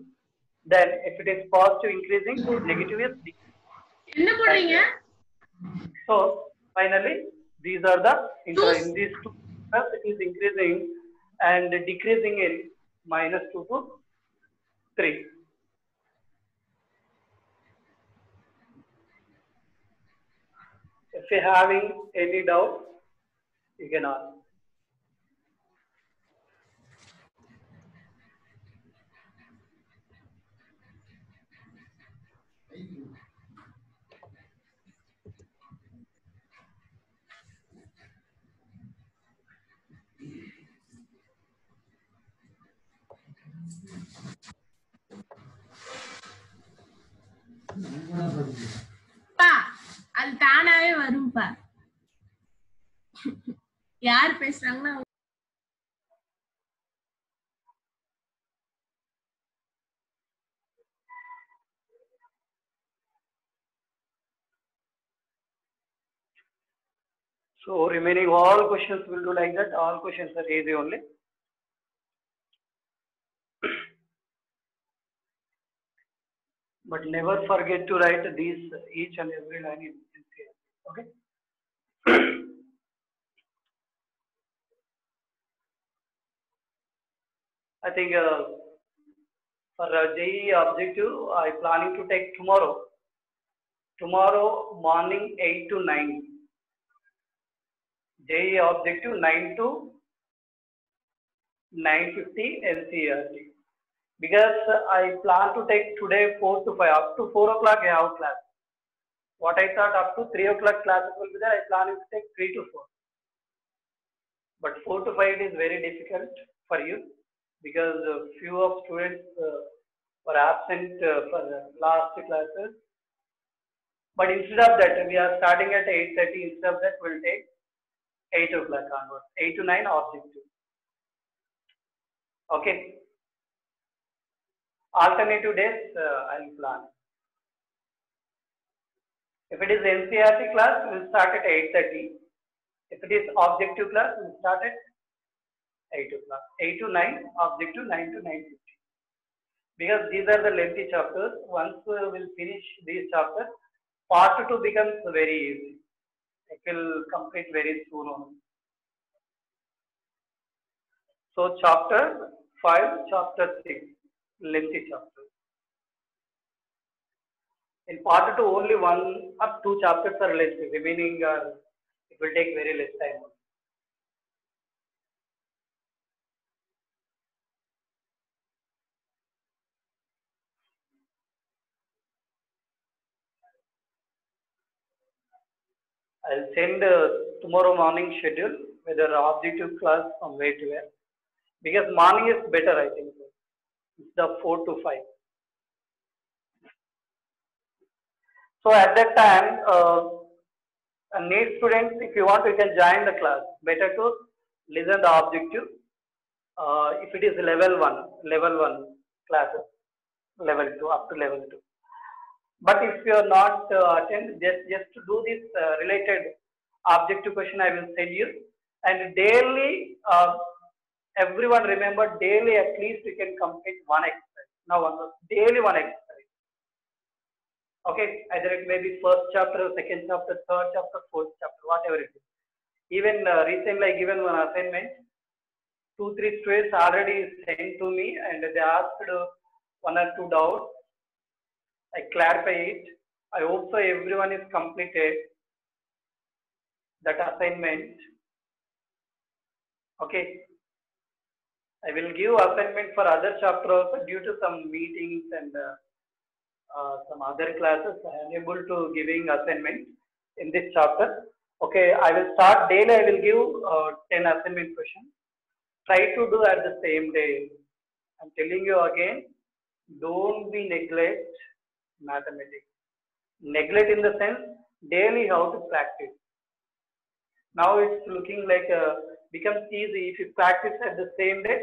Then, if it is positive increasing, negative is decreasing. So, finally, these are the in these two terms, it is increasing and decreasing in minus 2 to 3. If you are having any doubt, you can ask. பா அது தானாவே வரும்பா. யார் பேசுறாங்கன்னா So remaining all questions will do like that. All questions are easy only. But never forget to write these each and every line in here. Okay. I think for JEE objective, I planning to take tomorrow. Tomorrow morning 8 to 9. JEE objective 9 to 9:50 NCERT. Because I plan to take today 4 to 5. Up to 4 o'clock I have class. What I thought up to 3 o'clock classes will be there. I plan to take 3 to 4. But 4 to 5 is very difficult for you because few of students were absent for the last classes. But instead of that, we are starting at 8:30. Instead of that, we'll take 8 o'clock onwards. 8 to 9 objective. Okay. Alternative days, I'll plan. If it is NCERT class, we'll start at 8:30. If it is objective class, we'll start at 8 o'clock. 8 to 9, objective 9 to 9:50. Because these are the lengthy chapters. Once we'll finish these chapters, part 2 becomes very easy. It will complete very soon only. So chapter 5, chapter 6, lengthy chapters. In part 2, only 1 or 2 chapters are lengthy. Remaining it will take very less time. I'll send tomorrow morning schedule, whether objective class from where to where. Because morning is better, I think. It's the 4 to 5. So at that time, NEET students, if you want, you can join the class. Better to listen the objective. If it is level 1 classes, level 2 up to level 2. But if you are not attend, just to do this related objective question, I will send you. And daily, everyone remember, daily at least you can complete one exercise. Now, daily one exercise. Okay, either it may be first chapter, second chapter, third chapter, fourth chapter, whatever it is. Even recently, I given one assignment. 2-3 students already sent to me, and they asked 1 or 2 doubts. I clarify it. I hope so everyone is completed that assignment. Okay. I will give assignment for other chapter also due to some meetings and some other classes. I am able to giving assignment in this chapter. Okay, I will start daily. I will give 10 assignment questions. Try to do at the same day. I'm telling you again, don't be neglect mathematics. Neglect in the sense daily how to practice. Now it's looking like becomes easy if you practice at the same day.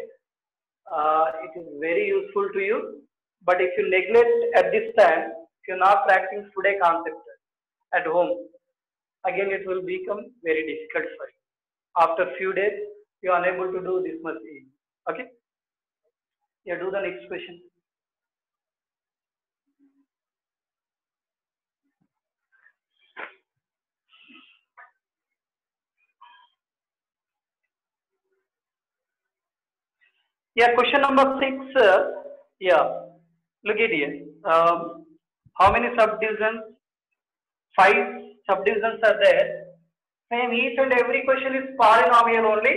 It is very useful to you. But if you neglect at this time, if you're not practicing today concept at home, again it will become very difficult for you. After few days, you are unable to do this much easy. Okay? Yeah, do the next question. Yeah, question number 6. Yeah, look at here. How many subdivisions? 5 subdivisions are there. Same, each and every question is polynomial only.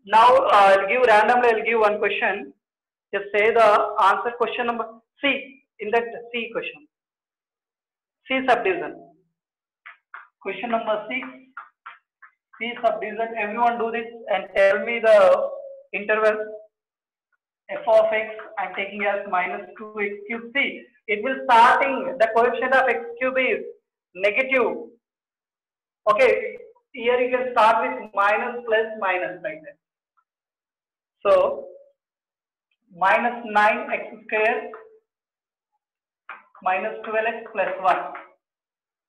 Now I'll give randomly. I'll give one question. Just say the answer. Question number. See, in that C question. C subdivision. Question number 6. C subdivision. Everyone do this and tell me the interval. F of x I'm taking as minus 2x cube. See, it will starting the coefficient of x cube is negative. Okay, here you can start with minus plus minus like that. So minus 9x square minus 12x plus 1.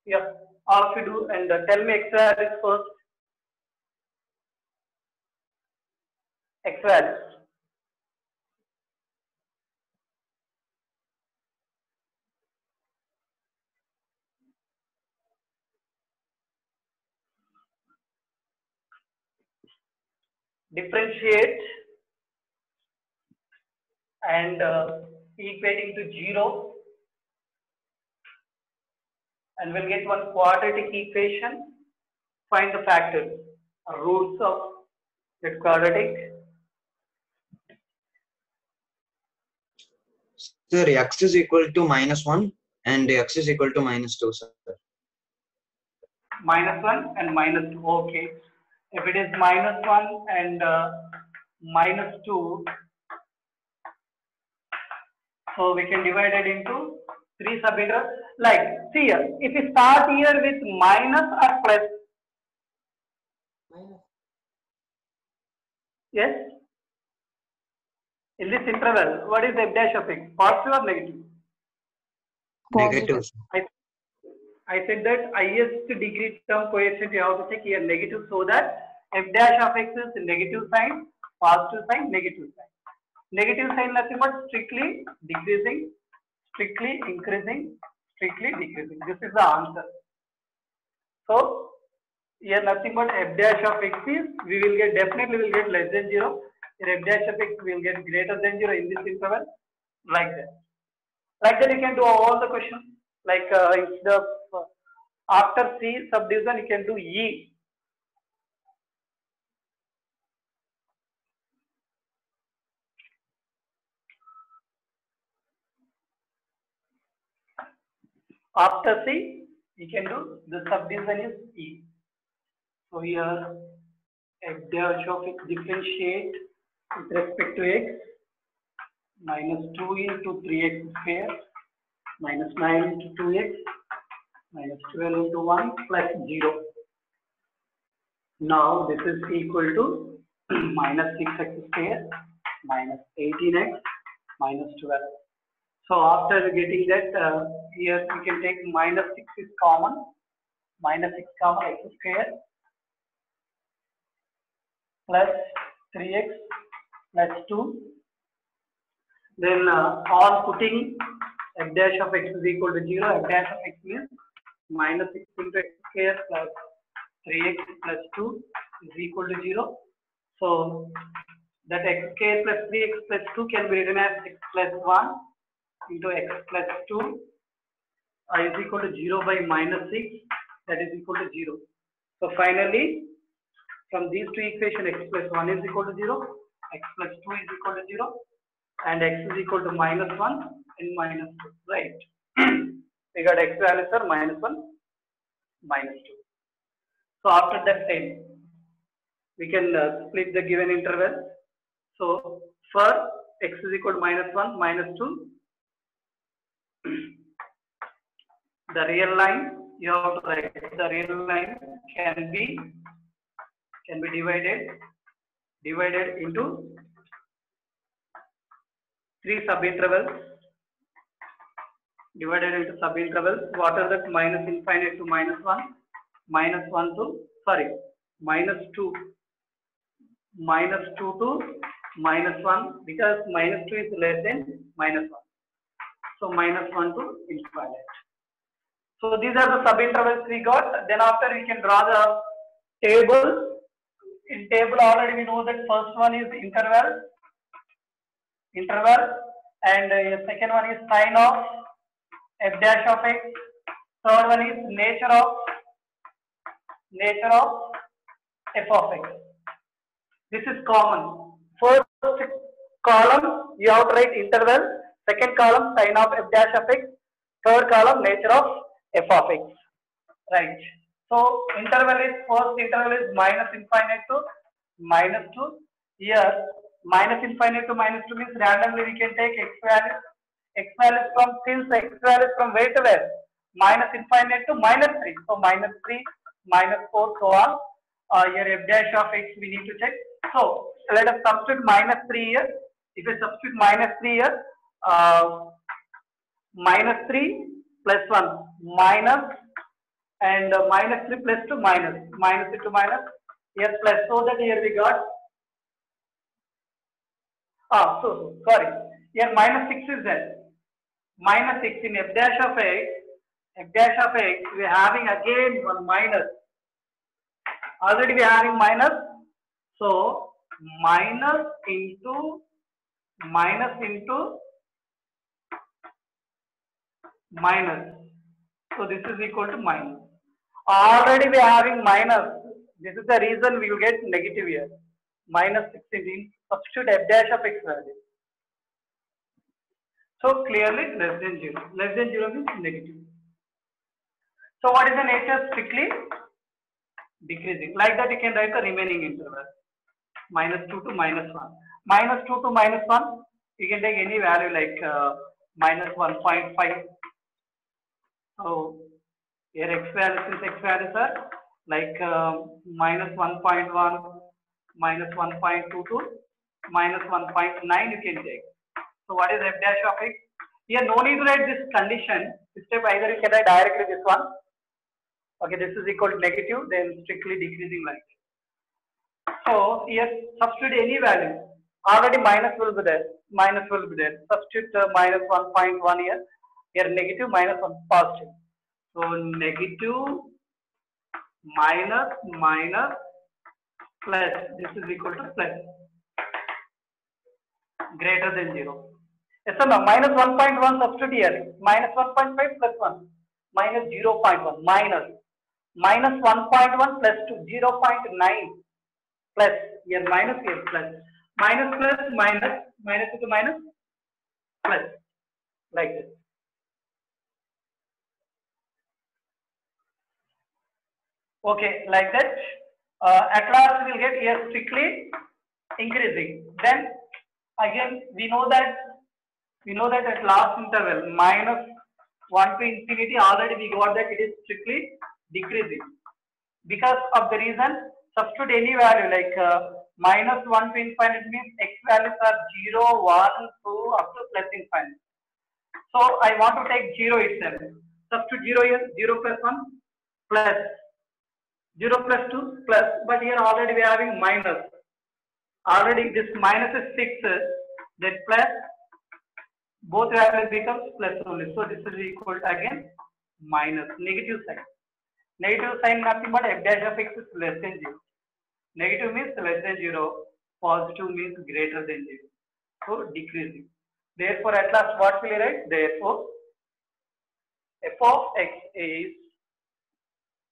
Yeah, all of you do and tell me x values first. X values. Differentiate and equating to 0, and we'll get one quadratic equation. Find the factors, roots of that quadratic. Sir, x is equal to minus 1 and x is equal to minus 2, sir. Minus 1 and minus 2. Okay. If it is minus 1 and minus 2, so we can divide it into 3 subintervals. Like, see here, if we start here with minus or plus? Minus. Yes? In this interval, what is f dash of x? Positive or negative? Negative. I said that highest degree term coefficient you have to take here negative, so that f dash of x is negative sign, positive sign, negative sign. Negative sign nothing but strictly decreasing, strictly increasing, strictly decreasing. This is the answer. So here nothing but f dash of x is, we will get definitely will get less than 0. Here f dash of x will get greater than 0 in this interval, like that. Like that you can do all the questions. Like instead of after C subdivision you can do E. After C you can do the subdivision is E. So here f dash of x differentiate with respect to x, minus 2 into 3x square minus 9 into 2x minus 12 into 1 plus 0. Now this is equal to minus 6x square minus 18x minus 12. So after getting that, here we can take minus 6 is common, minus 6 common x square plus 3x plus 2. Then on putting f dash of x is equal to 0, f dash of x means minus 6 into x square plus 3x plus 2 is equal to 0. So that x square plus 3x plus 2 can be written as x plus 1 into x plus 2 is equal to 0 by minus 6, that is equal to 0. So finally from these two equations, x plus 1 is equal to 0, x plus 2 is equal to 0, and x is equal to minus 1 and minus 2, right? We got x values are minus 1, minus 2. So after that same, we can split the given interval. So for x is equal to minus 1, minus 2, the real line, you have to write the real line can be divided into 3 subintervals. Divided into subintervals. What are that? Minus infinite to minus 1, minus 1 to minus 2 to minus 1, because minus 2 is less than minus 1. So minus 1 to infinite. So these are the subintervals we got. Then after we can draw the table. In table already we know that first one is interval, and second one is sign of f dash of x. Third one is nature of f of x. This is common. First column you have to write interval, Second column sin of f dash of x. Third column nature of f of x. Right. So interval is first interval is minus infinite to minus 2. Here minus infinite to minus 2 means randomly we can take x value. X value from since x value from where to where? Minus infinite to minus 3. So minus 3, minus 4, so on. Here f dash of x we need to check. So let us substitute minus 3 here. If we substitute minus 3 here, minus 3 plus 1 minus and minus 3 plus 2 minus 3 to minus here plus, so that here we got sorry, here minus 6 is there. Minus 6 in f dash of x we are having again one minus. Already we are having minus, so minus into minus into minus, so this is equal to minus. Already we are having minus, this is the reason we will get negative here. Minus 16, substitute f dash of x value. So clearly less than 0. Less than 0 means negative. So what is the nature? Strictly decreasing. Like that you can write the remaining interval. Minus 2 to minus 1. Minus 2 to minus 1, you can take any value like minus 1.5. So here x values, since x values are like minus 1.1, minus 1.2 to minus 1.9 you can take. So what is f dash of x? Here no need to write this condition. This step either you can write directly this one. Okay, this is equal to negative, then strictly decreasing like this. So here substitute any value. Already minus will be there. Minus will be there. Substitute minus 1.1 here. Here negative, minus 1 positive. So negative minus minus plus. This is equal to plus. Greater than 0. Yes or no? Minus 1.1 substitute here. Minus 1.5 plus 1. Minus 0.1. Minus. Minus 1.1 plus 2. 0.9. Plus. Here minus, here plus. Minus plus minus. Minus into minus. Plus. Like this. Okay. Like that. At last we will get here strictly increasing. Then again we know that at last interval minus 1 to infinity, already we got that it is strictly decreasing. Because of the reason, substitute any value like minus 1 to infinity means x values are 0, 1, 2 up to plus infinity. So I want to take 0 itself. Substitute 0 here, 0 plus 1 plus 0 plus 2 plus, but here already we are having minus. Already this minus is 6, then plus, both values becomes plus only. So this is equal to again minus, negative sign. Negative sign nothing but f dash of x is less than 0. Negative means less than 0. Positive means greater than 0. So decreasing. Therefore at last what will you write? Therefore f of x is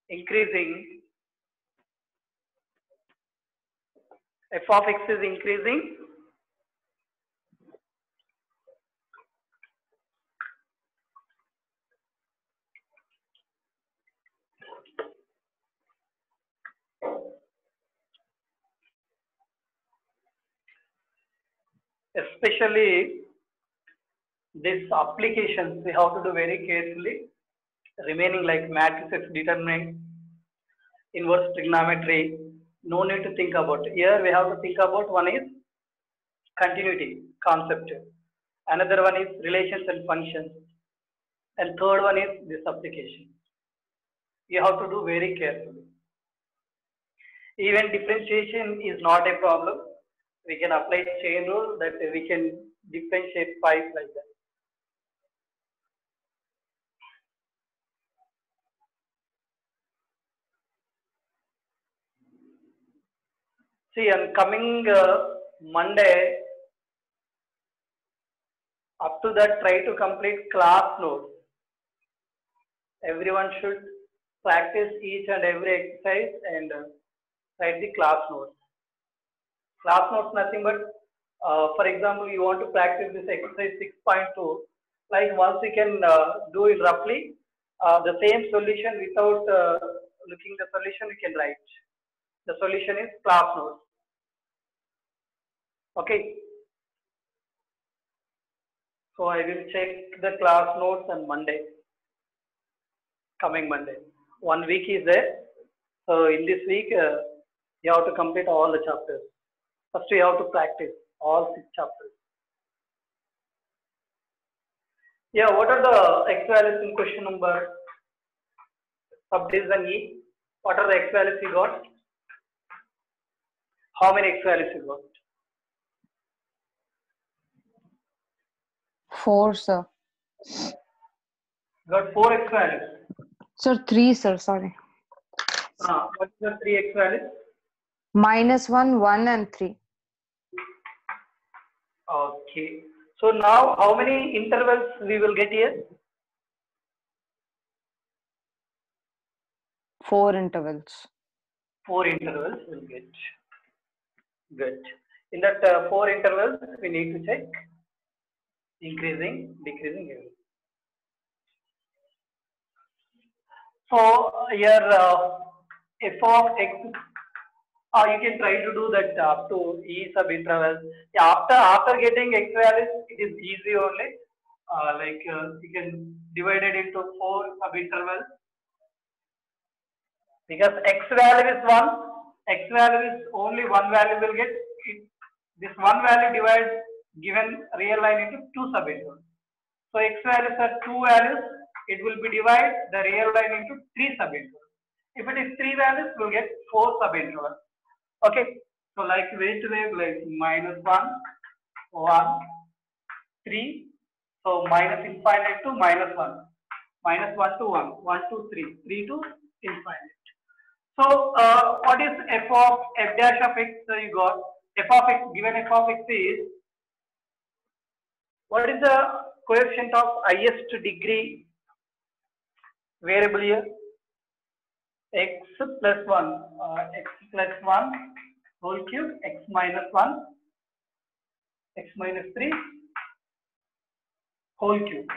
increasing. F of x is increasing especially this applications we have to do very carefully, remaining like matrices determining inverse trigonometry, no need to think about. Here we have to think about, one is continuity concept, another one is relations and functions, and third one is this application. You have to do very carefully. Even differentiation is not a problem. We can apply chain rule that we can differentiate pipes like that. See, on coming Monday, up to that, try to complete class notes. Everyone should practice each and every exercise and write the class notes. Class notes nothing but For example, you want to practice this exercise 6.2. Like once you can do it roughly, the same solution without looking the solution, you can write. The solution is class notes. Okay. So I will check the class notes on Monday. Coming Monday. 1 week is there. So in this week, you have to complete all the chapters. First, you have to practice all 6 chapters. Yeah, what are the x values in question number subdivision E? What are the x values you got? How many x values you got? 4, sir. You got 4 x values. Sir, 3, sir. Sorry. What is the 3 x values? -1, 1, and 3. Okay. So now, how many intervals we will get here? 4 intervals. 4 intervals we'll get. Good. In that 4 intervals, we need to check increasing, decreasing. So here f of x, you can try to do that up to e sub interval. After getting x values, it is easy only. You can divide it into 4 sub intervals. Because x value is 1, x value is only 1 value will get it. This 1 value divides given real line into 2 subintervals. So x values are 2 values, it will be divided the real line into 3 subintervals. If it is 3 values, we'll get 4 subintervals. Okay, so like weight wave, like -1, 1, 3. So minus infinite to -1, -1 to 1, 1 to 3, 3 to infinite. So what is f of f dash of x? So you got f of x, given f of x is, what is the coefficient of highest degree variable here? X plus 1, x plus 1 whole cube, x minus 1, x minus 3 whole cube.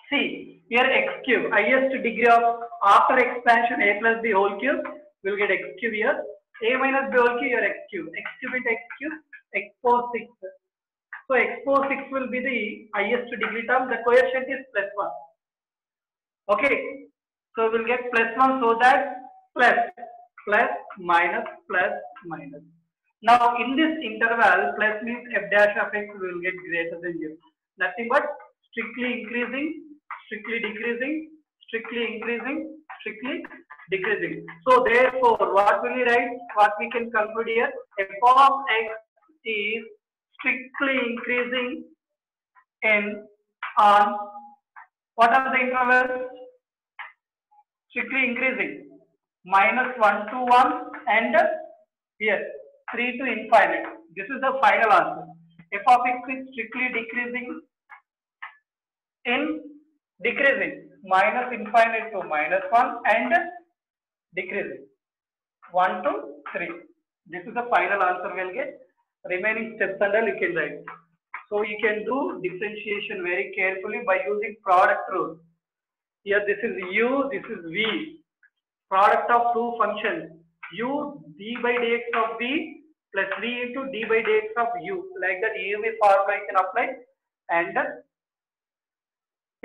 See, here x cube, highest degree of, after expansion a plus b whole cube, we'll get x cube here. A minus b whole cube, here x cube. X cube into x cube, x power 6. So x power 6 will be the highest degree term. The coefficient is plus 1. Okay. So we'll get plus 1, so that plus, minus, plus, minus. Now in this interval, plus means f dash of x will get greater than 0. Nothing but strictly increasing, strictly decreasing, strictly increasing, strictly decreasing. So therefore, what will we write? What we can conclude here? F of x is strictly increasing on what are the intervals? Strictly increasing, -1 to 1 and here 3 to infinite. This is the final answer. F of x is strictly decreasing in decreasing, minus infinite to -1 and decreasing 1 to 3. This is the final answer we'll get. Remaining steps and all you can write. So you can do differentiation very carefully by using product rule. Here this is u, this is v. Product of two functions, u d by dx of v plus v into d by dx of u. Like that EUV formula you can apply and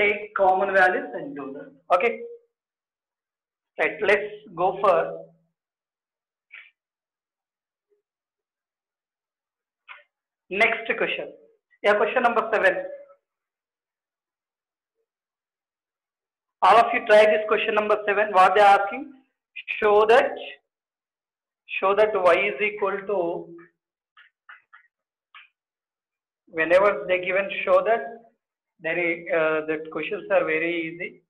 take common values and do that. Okay. Right. Let's go for next question. Yeah, question number 7. All of you try this question number 7. What they are asking? Show that y is equal to, whenever they given show that, that questions are very easy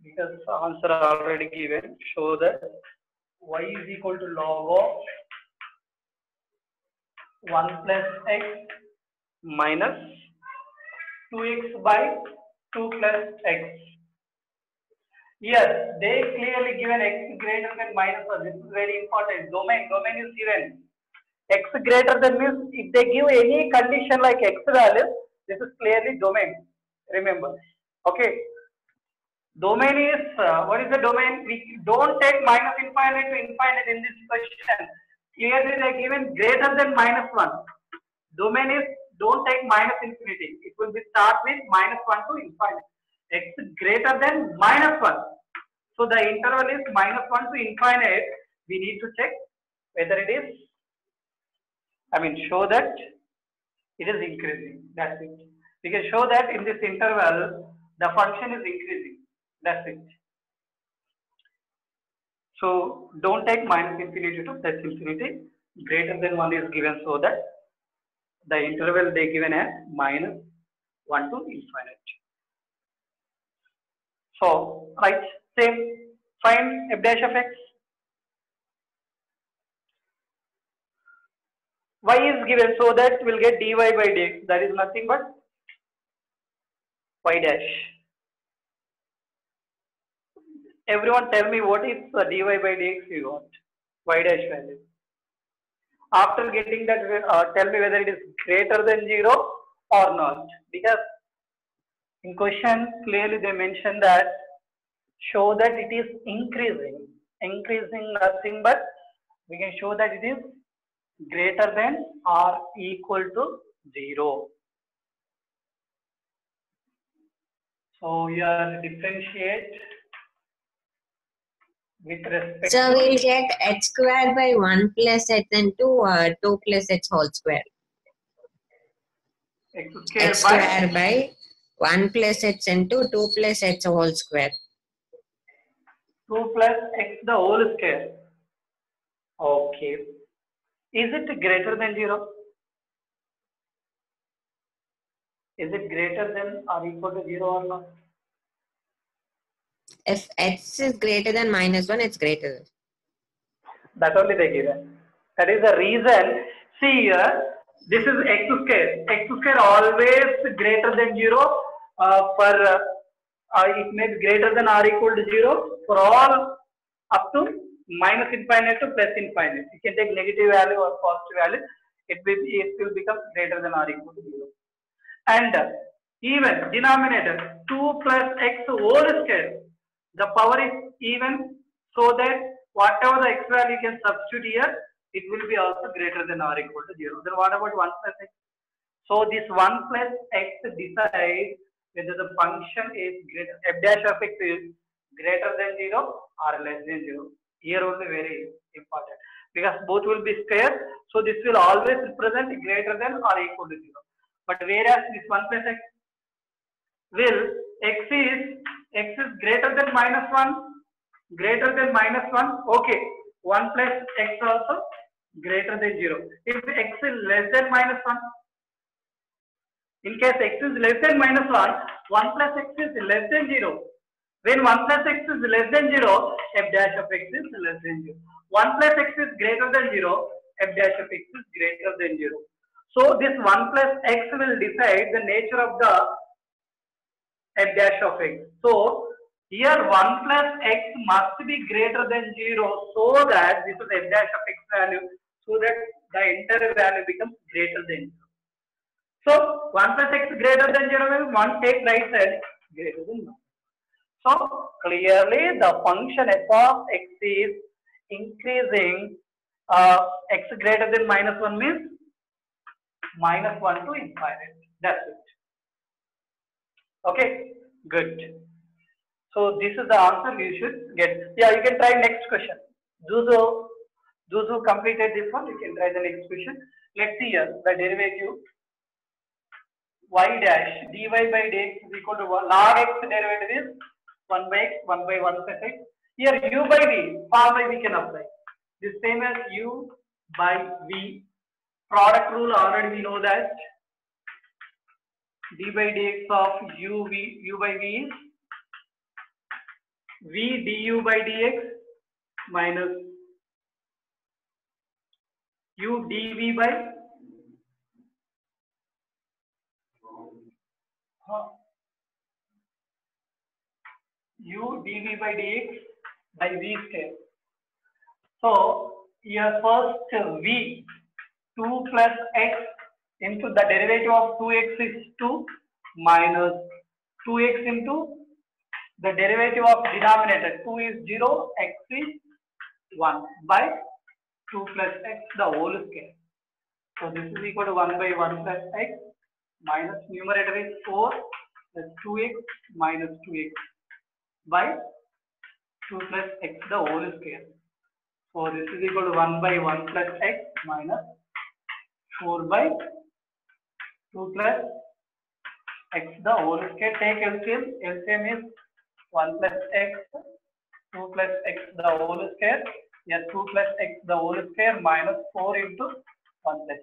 because answer are already given. Show that y is equal to log of 1 plus x minus 2x by 2 plus x. Yes, they clearly given x greater than -1. This is very important. Domain is given. X greater than means if they give any condition like X value, this is clearly domain. Remember, okay. Domain is what is the domain? We don't take minus infinite to infinite in this question. Clearly, they are given greater than -1. Domain is don't take minus infinity. It will be start with -1 to infinite. X greater than -1. So the interval is -1 to infinite. We need to check whether it is. Show that it is increasing. That's it. We can show that in this interval the function is increasing. That's it. So don't take minus infinity to plus infinity. Greater than 1 is given so that the interval they given as -1 to infinite. So right, same. Find f dash of x. Y is given so that we'll get dy by dx. That is nothing but y dash. Everyone tell me what is dy by dx you got? Y dash value. After getting that, tell me whether it is greater than 0 or not. Because in question clearly they mentioned that show that it is increasing. Increasing nothing but we can show that it is greater than or equal to 0. So here differentiate with respect So to we'll get h square by 1 plus h into 2 plus h whole square. x H square by 1 plus h into 2 plus h whole square. 2 plus x the whole square. Okay. Is it greater than 0? Is it greater than or equal to 0 or not? If h is greater than -1, it's greater than. That only they given. That is the reason. See here, this is x square. X square always greater than 0 it may be greater than or equal to 0 for all up to minus infinite to plus infinite. You can take negative value or positive value. It will become greater than or equal to 0. And even denominator 2 plus x whole square. The power is even so that whatever the x value you can substitute here, it will be also greater than or equal to 0. Then what about 1 plus x? So this 1 plus x decides whether the function is greater, f dash of x is greater than 0 or less than 0. Here only very important because both will be square. So this will always represent greater than or equal to 0. But whereas this 1 plus x will x is greater than -1, greater than -1. Okay, 1 plus x also greater than 0. If x is less than -1, in case x is less than -1, 1 plus x is less than 0. When 1 plus x is less than 0, f dash of x is less than 0. 1 plus x is greater than 0, f dash of x is greater than 0. So this 1 plus x will decide the nature of the f dash of x. So here 1 plus x must be greater than 0 so that this is f dash of x value, so that the entire value becomes greater than 0. So 1 plus x greater than 0 means 1 take right side greater than 1. So clearly the function f of x is increasing. X greater than -1 means -1 to infinite. That's it. Okay, good. So this is the answer you should get. Yeah, you can try next question. Those who completed this one, you can try the next question. Let's see here the derivative y dash dy by dx is equal to log x derivative is 1 by x, 1 by 1 plus x. Here u by v, formula we can apply. The same as u by v. Product rule already we know that d by dx of u by v is v du by dx minus u dv by u dv by dx by v square. So here first v 2 plus x into the derivative of 2x is 2 minus 2x into the derivative of denominator 2 is 0, x is 1 by 2 plus x the whole square. So this is equal to 1 by 1 plus x minus numerator is 4 plus 2x minus 2x by 2 plus x the whole square. So this is equal to 1 by 1 plus x minus 4 by 2 plus x the whole square. Take LCM. LCM is 1 plus x, 2 plus x the whole square. Yes, 2 plus x the whole square minus 4 into 1 plus x.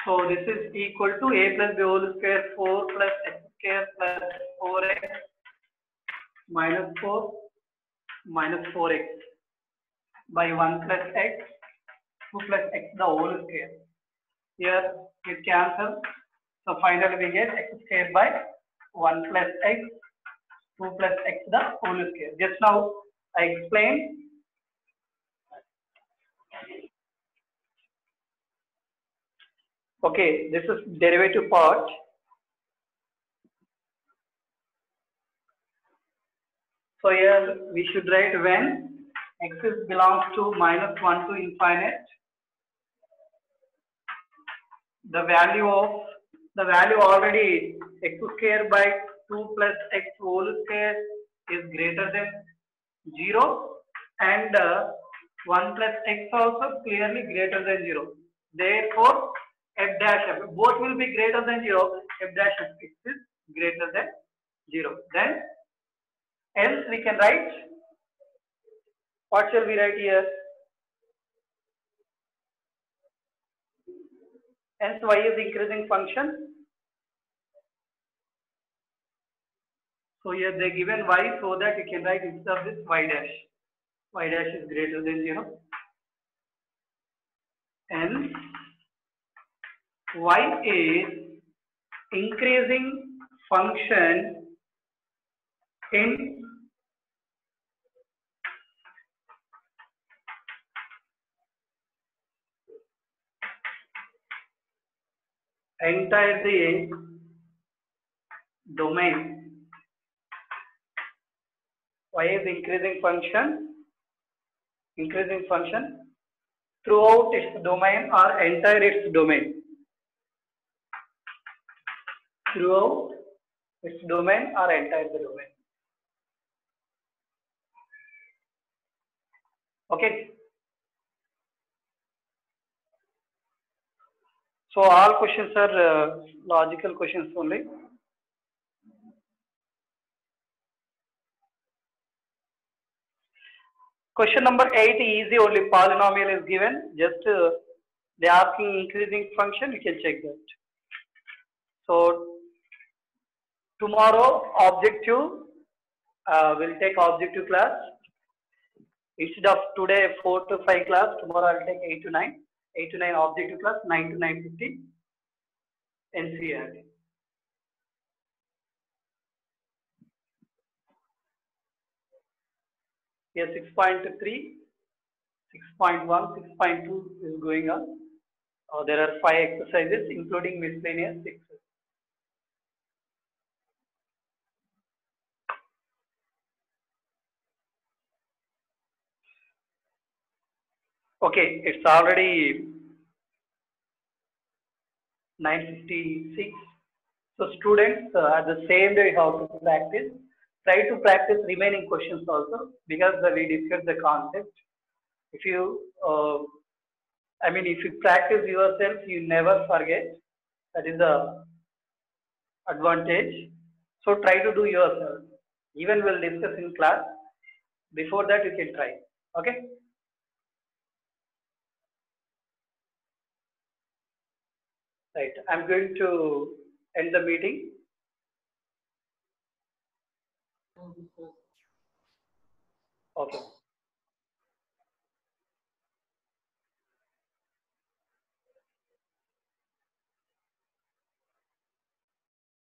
So this is equal to a plus b whole square 4 plus x square plus 4x minus 4 minus 4x by 1 plus x 2 plus x the whole square. Here it cancels. So finally we get x square by 1 plus x 2 plus x the whole square. Just now I explained. Okay, this is derivative part. So here we should write when x belongs to minus 1 to infinite, the value already x square by 2 plus x whole square is greater than 0 and 1 plus x also clearly greater than 0. Therefore, f dash f both will be greater than 0. F dash f is greater than 0. Then else we can write, what shall we write here? Hence y is increasing function. So here they given y, so that you can write instead of this y dash. Y dash is greater than 0. Hence y is increasing function in entire the domain. Y is increasing function throughout its domain or entire its domain. Throughout its domain or entire the domain. Okay. So all questions are logical questions only. Question number 8 easy only, polynomial is given. Just they are asking increasing function, you can check that. So tomorrow objective, we'll take objective class. Instead of today 4 to 5 class, tomorrow I'll take 8 to 9. 8 to 9 objective class, 9 to 9:50 NCERT. Here 6.3, 6.1, 6.2 is going on. There are 5 exercises including miscellaneous 6. Okay, it's already 9:56. So students, at the same day, how to practice? Try to practice remaining questions also, because we discussed the concept. If you, if you practice yourself, you never forget. That is the advantage. So try to do yourself. Even we'll discuss in class. Before that, you can try. Okay. Right. I'm going to end the meeting. Okay.